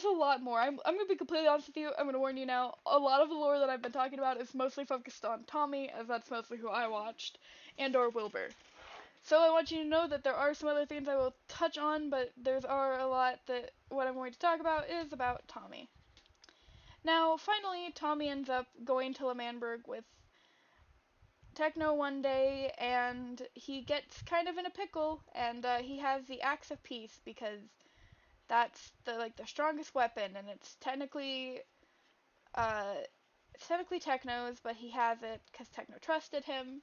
Speaker 1: a lot more. I'm gonna be completely honest with you. I'm gonna warn you now. A lot of the lore that I've been talking about is mostly focused on Tommy, as that's mostly who I watched, and or Wilbur. So I want you to know that there are some other things I will touch on, but there's are a lot that what I'm going to talk about is about Tommy. Now, finally, Tommy ends up going to L'Manberg with Techno one day, and he gets kind of in a pickle, and he has the Axe of Peace because that's the strongest weapon, and it's technically Techno's, but he has it because Techno trusted him.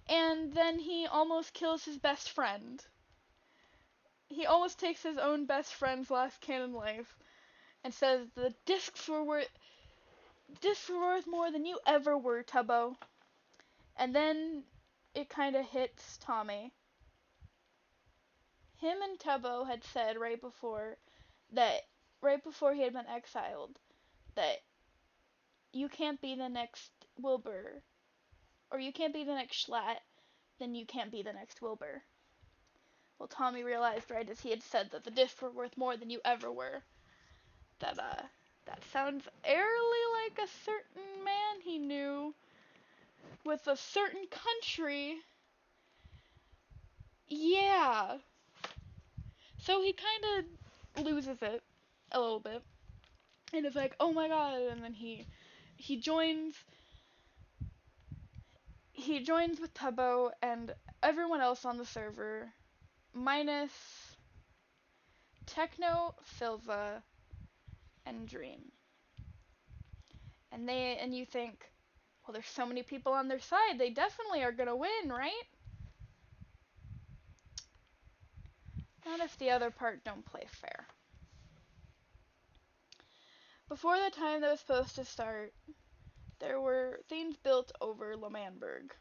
Speaker 1: And then he almost kills his best friend. He almost takes his own best friend's last canon life, and says the discs were worth more than you ever were, Tubbo. And then it kind of hits Tommy. Him and Tubbo had said right before he had been exiled, that you can't be the next Wilbur, or you can't be the next Schlatt, then you can't be the next Wilbur. Well, Tommy realized right as he had said that the discs were worth more than you ever were, that sounds eerily like a certain man he knew with a certain country. Yeah. So he kind of loses it a little bit, and is like, oh my god, and then he joins with Tubbo and everyone else on the server, minus Techno, Silva, and Dream. And you think, well, there's so many people on their side, they definitely are gonna win, right? Not if the other part don't play fair. Before the time that was supposed to start, there were things built over L'Manberg.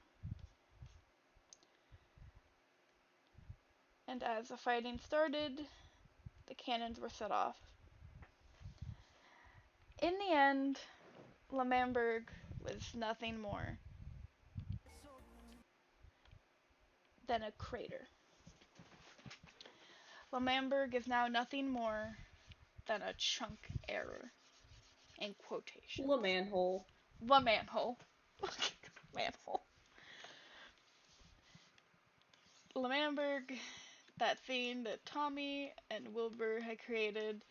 Speaker 1: And as the fighting started, the cannons were set off. In the end, L'Manberg was nothing more than a crater. L'Manberg is now nothing more than a chunk error. In quotation.
Speaker 2: Manhole.
Speaker 1: Manhole. Manhole. L'Manberg, that thing that Tommy and Wilbur had created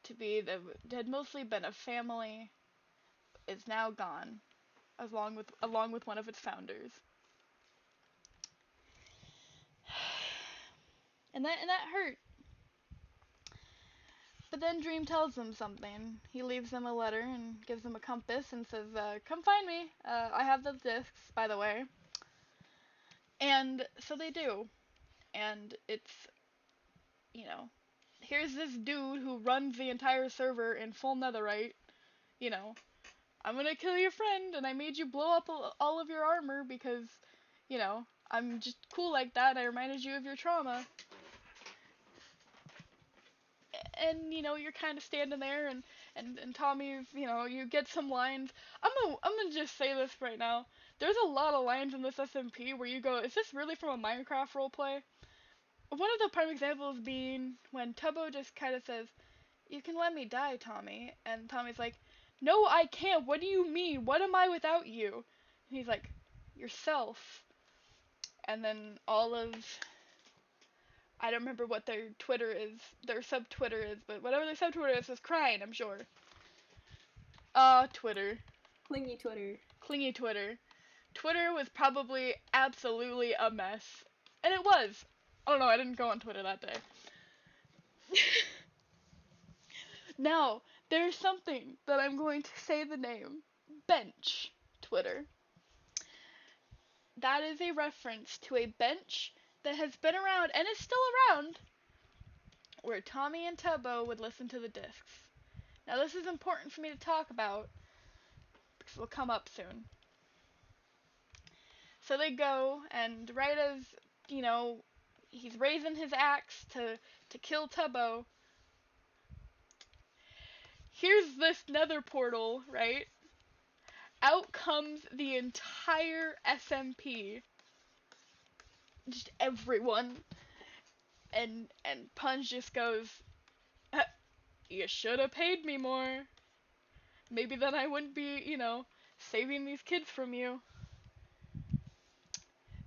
Speaker 1: to be that had mostly been a family, is now gone, along with one of its founders. And that hurt. But then Dream tells them something. He leaves them a letter and gives them a compass and says, come find me. I have the discs, by the way. And so they do. And it's, you know, here's this dude who runs the entire server in full netherite. You know, I'm gonna kill your friend, and I made you blow up all of your armor because, you know, I'm just cool like that. I reminded you of your trauma. And you know, you're kind of standing there, and Tommy's, you know, you get some lines. I'm gonna just say this right now. There's a lot of lines in this SMP where you go, is this really from a Minecraft roleplay? One of the prime examples being when Tubbo just kind of says, "You can let me die, Tommy," and Tommy's like, "No, I can't. What do you mean? What am I without you?" And he's like, "Yourself." And then all of, I don't remember what their Twitter is, their sub-Twitter is, but whatever their sub-Twitter is crying, I'm sure. Twitter.
Speaker 2: Clingy Twitter.
Speaker 1: Clingy Twitter. Twitter was probably absolutely a mess. And it was. I don't know, I didn't go on Twitter that day. Now, there's something that I'm going to say the name bench Twitter. That is a reference to a bench that has been around and is still around where Tommy and Tubbo would listen to the discs. Now this is important for me to talk about because it'll come up soon. So they go, and right as, he's raising his axe to kill Tubbo, here's this nether portal, right? Out comes the entire SMP. Just everyone. And Punch just goes, you should have paid me more. Maybe then I wouldn't be, saving these kids from you.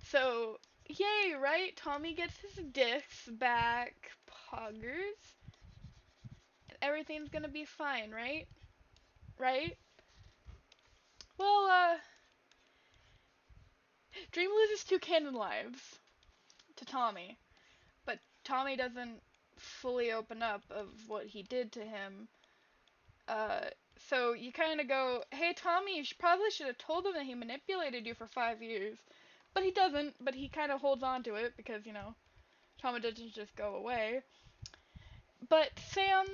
Speaker 1: So, yay, right? Tommy gets his discs back, poggers. And everything's gonna be fine, right? Right? Well, Dream loses 2 canon lives to Tommy. But Tommy doesn't fully open up of what he did to him. So you kind of go, hey Tommy, you probably should have told him that he manipulated you for 5 years. But he doesn't, but he kind of holds on to it because, Tommy doesn't just go away. But Sam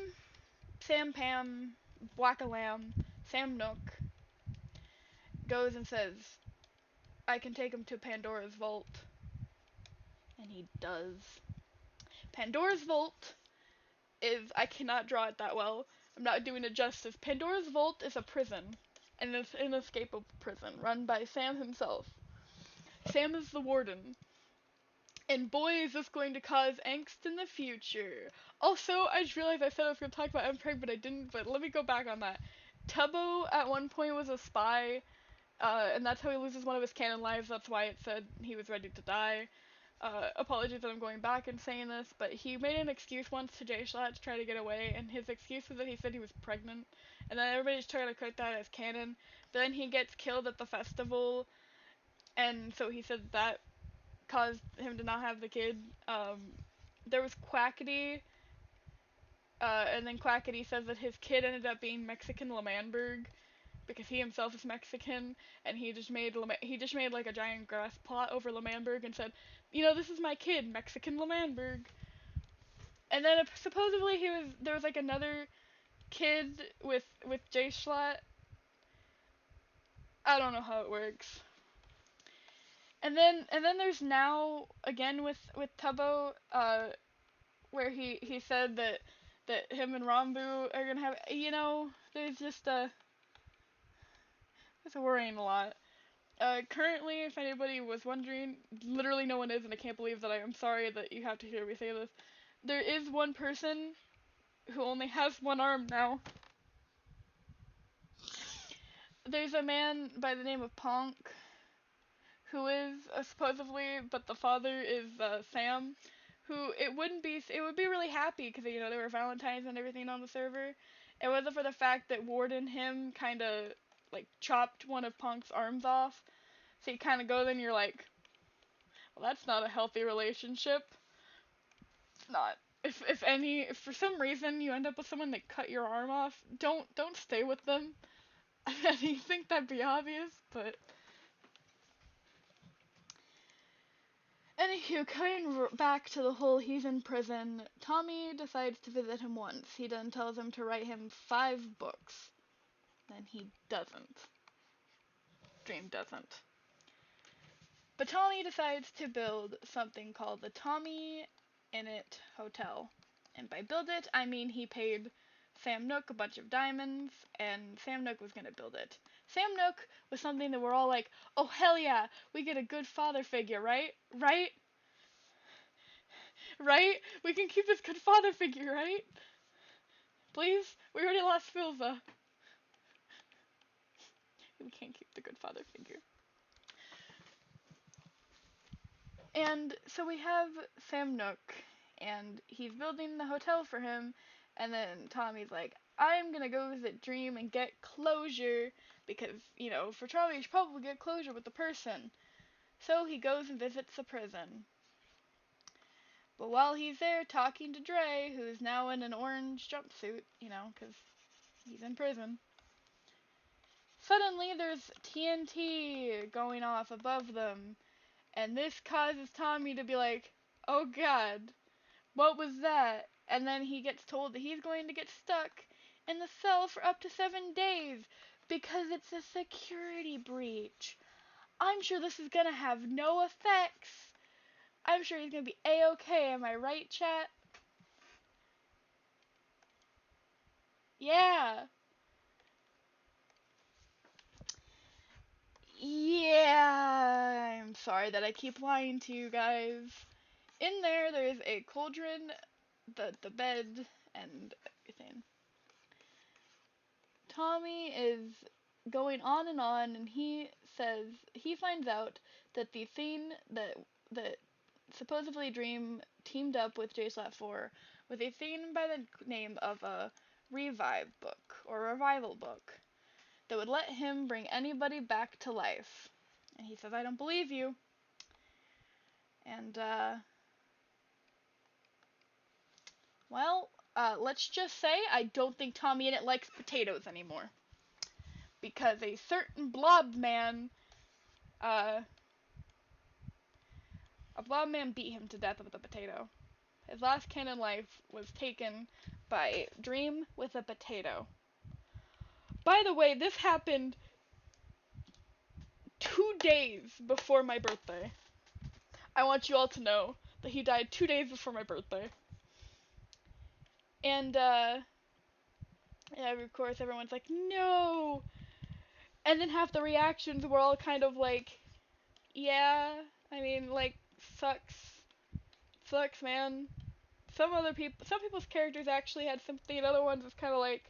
Speaker 1: Pam, Whack-a-Lamb, Sam Nook goes and says, I can take him to Pandora's vault. And he does. Pandora's vault is, I cannot draw it that well. I'm not doing it justice. Pandora's vault is a prison. And it's an inescapable prison run by Sam himself. Sam is the warden. And boy, is this going to cause angst in the future. Also, I just realized I said I was going to talk about Mpreg, but I didn't. But let me go back on that. Tubbo at one point was a spy, and that's how he loses one of his canon lives. That's why it said he was ready to die. Apologies that I'm going back and saying this, but he made an excuse once to J-Schlatt to try to get away, and his excuse was that he said he was pregnant, and then everybody's trying to quote that as canon. Then he gets killed at the festival, and so he said that caused him to not have the kid. There was Quackity, and then Quackity says that his kid ended up being Mexican Lamanberg, because he himself is Mexican, and he just made like a giant grass plot over Lamanberg and said, this is my kid, Mexican Lamanberg. And then supposedly there was like another kid with J-Schlatt. I don't know how it works. And then there's now again with Tubbo, where he said that him and Rambu are gonna have, there's just it's worrying a lot. Currently, if anybody was wondering, literally no one is, and I can't believe that I'm sorry that you have to hear me say this. There is one person who only has one arm now. There's a man by the name of Ponk, who is supposedly, but the father is Sam, who it would be really happy because, there were Valentines and everything on the server. It wasn't for the fact that Ward and him kind of, like, chopped one of Punk's arms off. So you kind of go there and you're like, well, that's not a healthy relationship. It's not. If for some reason you end up with someone that cut your arm off, don't stay with them. I you think that'd be obvious, but anywho, coming back to the whole he's in prison, Tommy decides to visit him once. He then tells him to write him 5 books. Then he doesn't. Dream doesn't. But Tommy decides to build something called the Tommy Innit Hotel. And by build it, I mean he paid Sam Nook a bunch of diamonds, and Sam Nook was gonna build it. Sam Nook was something that we're all like, oh hell yeah, we get a good father figure, right? Right? Right? We can keep this good father figure, right? Please? We already lost Filza. We can't keep the good father figure. And so we have Sam Nook, and he's building the hotel for him, and then Tommy's like, I'm gonna go visit Dream and get closure, because, for Tommy, you should probably get closure with the person. So he goes and visits the prison. But while he's there talking to Dre, who's now in an orange jumpsuit, because he's in prison. suddenly there's TNT going off above them, and this causes Tommy to be like, oh god, what was that? And then he gets told that he's going to get stuck in the cell for up to 7 days because it's a security breach. I'm sure this is gonna have no effects. I'm sure he's gonna be A-okay, am I right, chat? Yeah. Yeah, I'm sorry that I keep lying to you guys. In there's a cauldron, the bed, and everything. Tommy is going on, and he says he finds out that the thing that supposedly Dream teamed up with JSLAT for was a thing by the name of a revive book or revival book that would let him bring anybody back to life. And he says, I don't believe you. And let's just say I don't think Tommy in it likes potatoes anymore. Because a certain blob man, a blob man beat him to death with a potato. His last canon life was taken by Dream with a potato. By the way, this happened 2 days before my birthday. I want you all to know that he died 2 days before my birthday. And, yeah, of course, everyone's like, no! And then half the reactions were all kind of like, yeah, I mean, like, sucks. Sucks, man. Some people's characters actually had sympathy, and other ones was kind of like,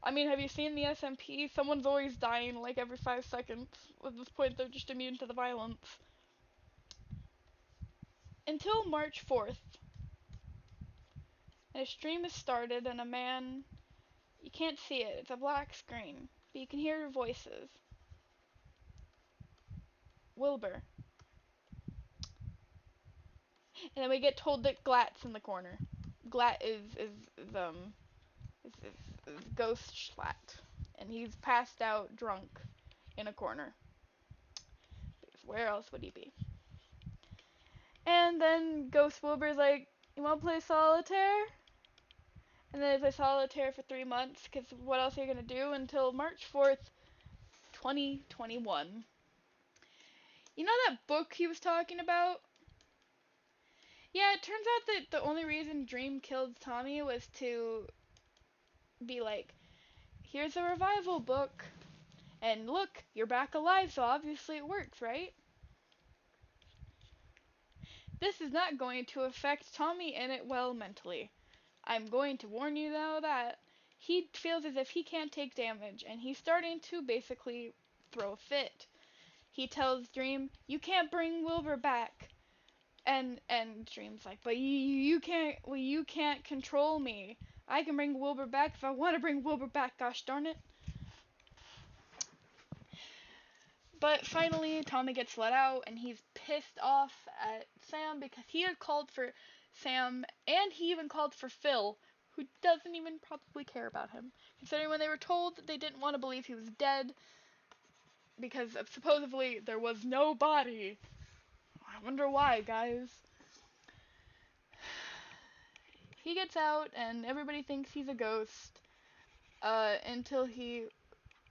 Speaker 1: I mean, have you seen the SMP? Someone's always dying like every 5 seconds. At this point, they're just immune to the violence. Until March 4th, a stream is started, and a man, you can't see it, it's a black screen, but you can hear voices. Wilbur. And then we get told that Glat's in the corner. Glat is Ghost Schlatt. And he's passed out drunk in a corner. Because where else would he be? And then Ghost Wilbur's like, you wanna play solitaire? And then they play solitaire for 3 months, because what else are you gonna do until March 4th, 2021. You know that book he was talking about? Yeah, it turns out that the only reason Dream killed Tommy was to be like, here's a revival book, and look, you're back alive, so obviously it works, right? This is not going to affect Tommy in it well mentally. I'm going to warn you though that he feels as if he can't take damage, and he's starting to basically throw a fit. He tells Dream, you can't bring Wilbur back. And Dream's like, but you can't control me. I can bring Wilbur back if I want to bring Wilbur back, gosh darn it. But finally, Tommy gets let out, and he's pissed off at Sam because he had called for Sam, and he even called for Phil, who doesn't even probably care about him, considering when they were told that they didn't want to believe he was dead because of supposedly there was no body. I wonder why, guys. He gets out, and everybody thinks he's a ghost, until he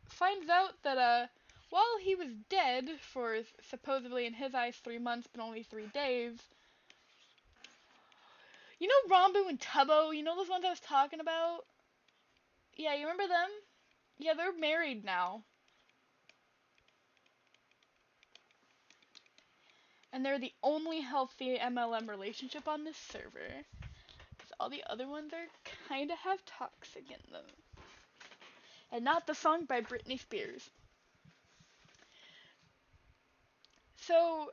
Speaker 1: finds out that, while he was dead for supposedly in his eyes 3 months, but only 3 days, you know Rambu and Tubbo, you know those ones I was talking about? Yeah, you remember them? Yeah, they're married now. And they're the only healthy MLM relationship on this server. Because all the other ones are kinda have toxic in them. And not the song by Britney Spears. So,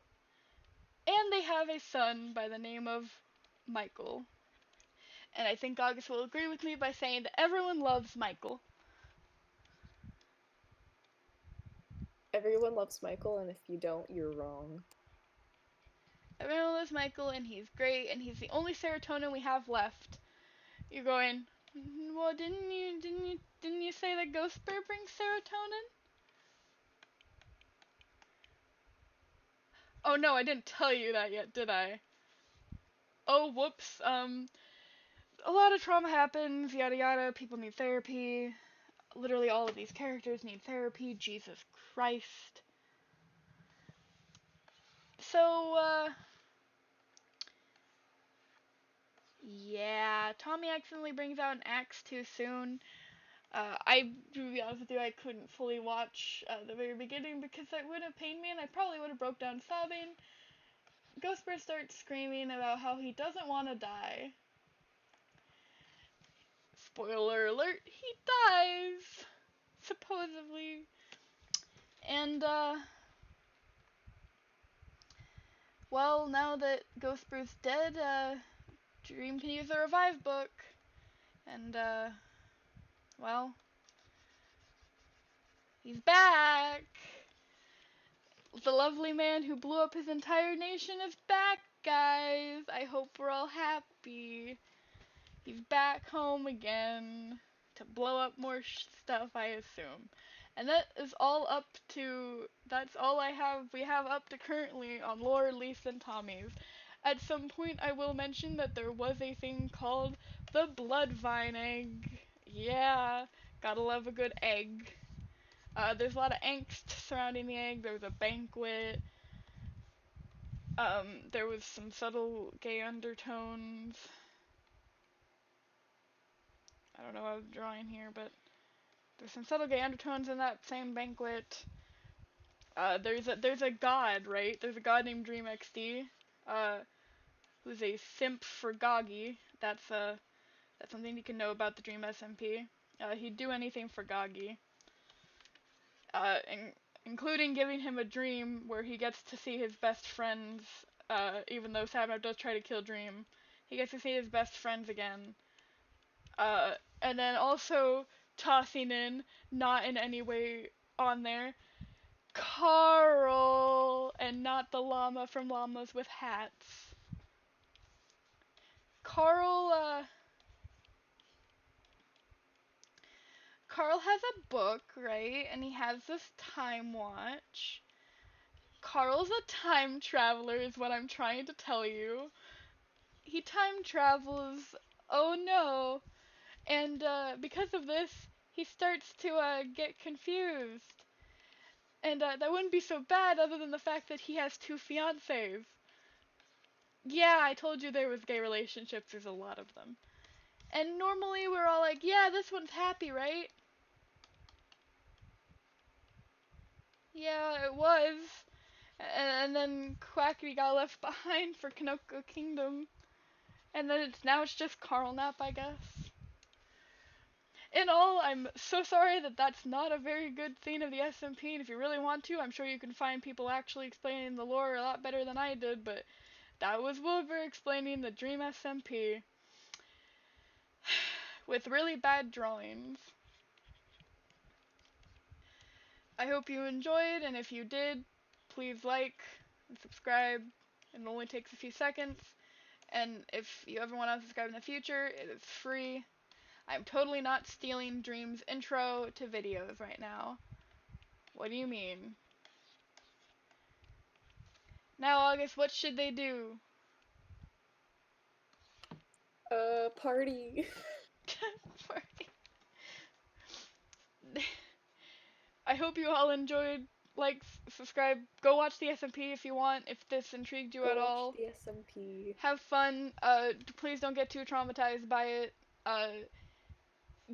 Speaker 1: and they have a son by the name of Michael. And I think August will agree with me by saying that everyone loves Michael.
Speaker 2: Everyone loves Michael, and if you don't, you're wrong.
Speaker 1: Everyone loves Michael, and he's great, and he's the only serotonin we have left. You're going, well, didn't you say that Ghost Bear brings serotonin? Oh no, I didn't tell you that yet, did I? Oh, whoops. A lot of trauma happens, yada yada, people need therapy. Literally all of these characters need therapy, Jesus Christ. So, yeah, Tommy accidentally brings out an axe too soon. To be honest with you, I couldn't fully watch the very beginning because that would have pained me and I probably would have broke down sobbing. Ghostbird starts screaming about how he doesn't want to die. Spoiler alert, he dies! Supposedly. And, well, now that Ghostbird's dead, Dream can use the revive book. And, well, he's back! The lovely man who blew up his entire nation is back, guys! I hope we're all happy. He's back home again to blow up more stuff, I assume. And that's all we have up to currently on Lore, Leaf, and Tommy's. At some point I will mention that there was a thing called the Bloodvine egg. Yeah, gotta love a good egg. There's a lot of angst surrounding the egg. There was a banquet. There was some subtle gay undertones. I don't know what I'm drawing here, but there's some subtle gay undertones in that same banquet. There's a god, right? There's a god named Dream XD, who's a simp for Goggy. That's something you can know about the Dream SMP. He'd do anything for Goggy, including giving him a dream where he gets to see his best friends. Even though Sabnab does try to kill Dream, he gets to see his best friends again. And then also tossing in, not in any way on there, Carl, and not the llama from Llamas with Hats. Carl, Carl has a book, right? And he has this time watch. Carl's a time traveler, is what I'm trying to tell you. He time travels. Oh no. And because of this, he starts to get confused. And that wouldn't be so bad other than the fact that he has two fiancés. Yeah, I told you there was gay relationships, there's a lot of them. And normally we're all like, yeah, this one's happy, right? Yeah, it was. And then Quackity got left behind for Kanoko Kingdom. And then now it's just Carl Nap, I guess. In all, I'm so sorry that that's not a very good scene of the SMP, and if you really want to, I'm sure you can find people actually explaining the lore a lot better than I did, but that was Wilbur explaining the Dream SMP. With really bad drawings. I hope you enjoyed, and if you did, please like and subscribe. It only takes a few seconds. And if you ever want to subscribe in the future, it is free. I'm totally not stealing Dream's intro to videos right now. What do you mean? Now, August, what should they do?
Speaker 2: Party.
Speaker 1: I hope you all enjoyed. Like, subscribe, go watch the SMP if you want, if this intrigued you
Speaker 2: Go
Speaker 1: at
Speaker 2: watch
Speaker 1: all.
Speaker 2: the SMP.
Speaker 1: Have fun. Please don't get too traumatized by it.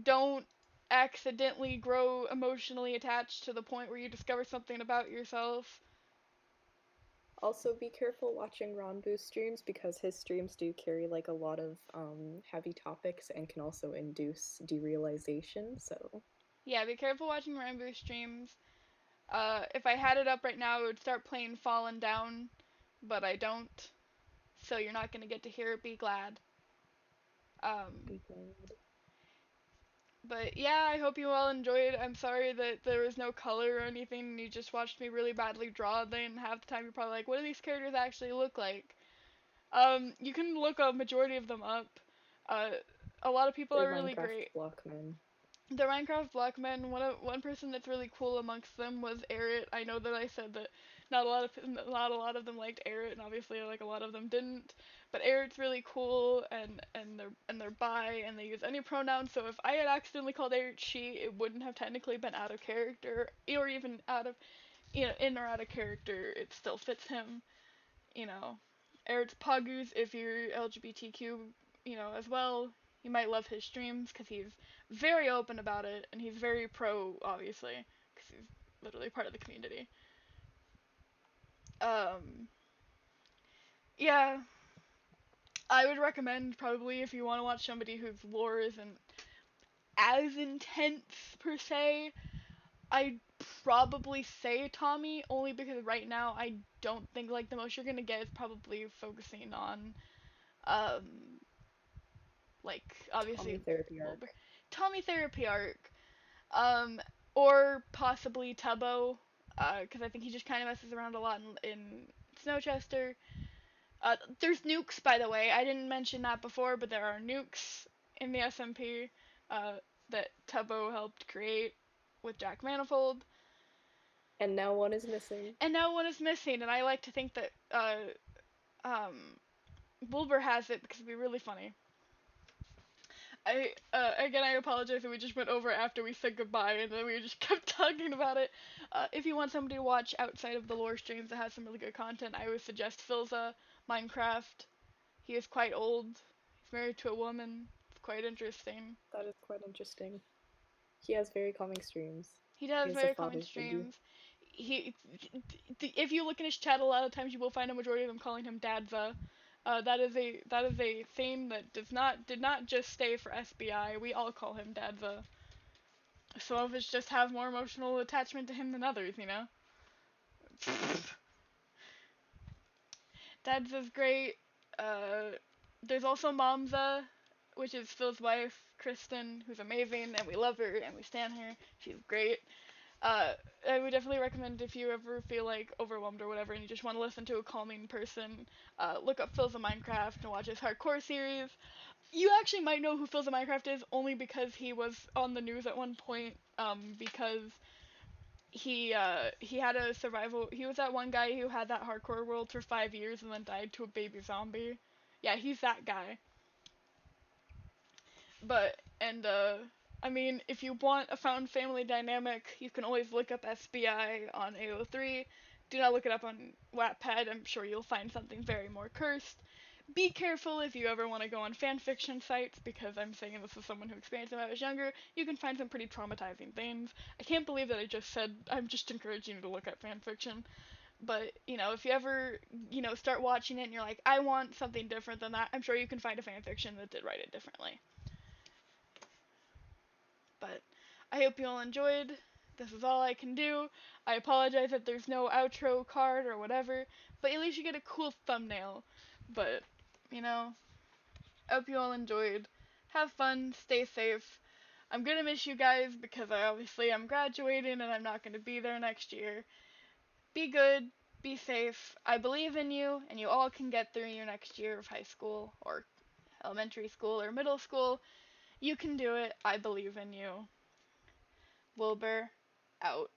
Speaker 1: Don't accidentally grow emotionally attached to the point where you discover something about yourself.
Speaker 2: Also, be careful watching Ronbu streams because his streams do carry like a lot of heavy topics and can also induce derealization. So
Speaker 1: Yeah, be careful watching Rainbow streams. If I had it up right now, it would start playing Fallen Down, but I don't. So you're not gonna get to hear it. Be glad.
Speaker 2: be glad.
Speaker 1: But yeah, I hope you all enjoyed. I'm sorry that there was no color or anything and you just watched me really badly draw them, and half the time you're probably like, what do these characters actually look like? You can look a majority of them up. Uh, a lot of people
Speaker 2: They're
Speaker 1: are really
Speaker 2: Minecraft
Speaker 1: great.
Speaker 2: blockmen.
Speaker 1: the Minecraft black men, one person that's really cool amongst them was Errett. I know that I said that not a lot of them liked Errett, and obviously like a lot of them didn't. But Errett's really cool, and they're bi, and they use any pronouns. So if I had accidentally called Errett she, it wouldn't have technically been out of character, or even out of in or out of character. It still fits him, you know. Eric's Pogus if you're LGBTQ, as well. You might love his streams because he's very open about it and he's very pro, obviously, because he's literally part of the community. Um, yeah, I would recommend probably if you want to watch somebody whose lore isn't as intense per se. I'd probably say Tommy only because right now I don't think like the most you're gonna get is probably focusing on um like obviously
Speaker 2: Tommy therapy
Speaker 1: Wilbur.
Speaker 2: arc.
Speaker 1: Tommy therapy arc, um, or possibly Tubbo, because I think he just kind of messes around a lot in Snowchester. There's nukes, by the way. I didn't mention that before, but there are nukes in the SMP uh, that Tubbo helped create with Jack Manifold,
Speaker 2: And now one is missing.
Speaker 1: and now one is missing. And I like to think that um, Wilbur has it because it'd be really funny. I apologize that we just went over after we said goodbye and then we just kept talking about it. If you want somebody to watch outside of the lore streams that has some really good content, I would suggest Philza Minecraft. He is quite old. He's married to a woman. It's quite interesting.
Speaker 2: That is quite interesting. He has very calming streams.
Speaker 1: He
Speaker 2: He
Speaker 1: does
Speaker 2: is a
Speaker 1: very common
Speaker 2: father figure.
Speaker 1: streams. He, if you look in his chat, a lot of times you will find a majority of them calling him Dadza. That is a theme that did not just stay for SBI. We all call him Dadza. Some of us just have more emotional attachment to him than others, you know? Dad's is great. Uh, there's also Momza, which is Phil's wife, Kristen, who's amazing, and we love her and we stand her. She's great. I would definitely recommend if you ever feel like overwhelmed or whatever and you just want to listen to a calming person, look up Phil's Minecraft and watch his hardcore series. You actually might know who Phil's Minecraft is only because he was on the news at one point, because he had a survival. He was that one guy who had that hardcore world for 5 years and then died to a baby zombie. Yeah, he's that guy. But and I mean, if you want a found family dynamic, you can always look up SBI on AO3. Do not look it up on Wattpad. I'm sure you'll find something very more cursed. Be careful if you ever want to go on fanfiction sites, because I'm saying this as someone who experienced them when I was younger. You can find some pretty traumatizing things. I can't believe that I just said I'm just encouraging you to look at fanfiction. But, if you ever, start watching it and you're like, I want something different than that, I'm sure you can find a fanfiction that did write it differently. But I hope you all enjoyed. This is all I can do. I apologize that there's no outro card or whatever, but at least you get a cool thumbnail. But, I hope you all enjoyed. Have fun, stay safe. I'm gonna miss you guys because I obviously am graduating and I'm not gonna be there next year. Be good, be safe. I believe in you, and you all can get through your next year of high school or elementary school or middle school. You can do it. I believe in you. Wilbur, out.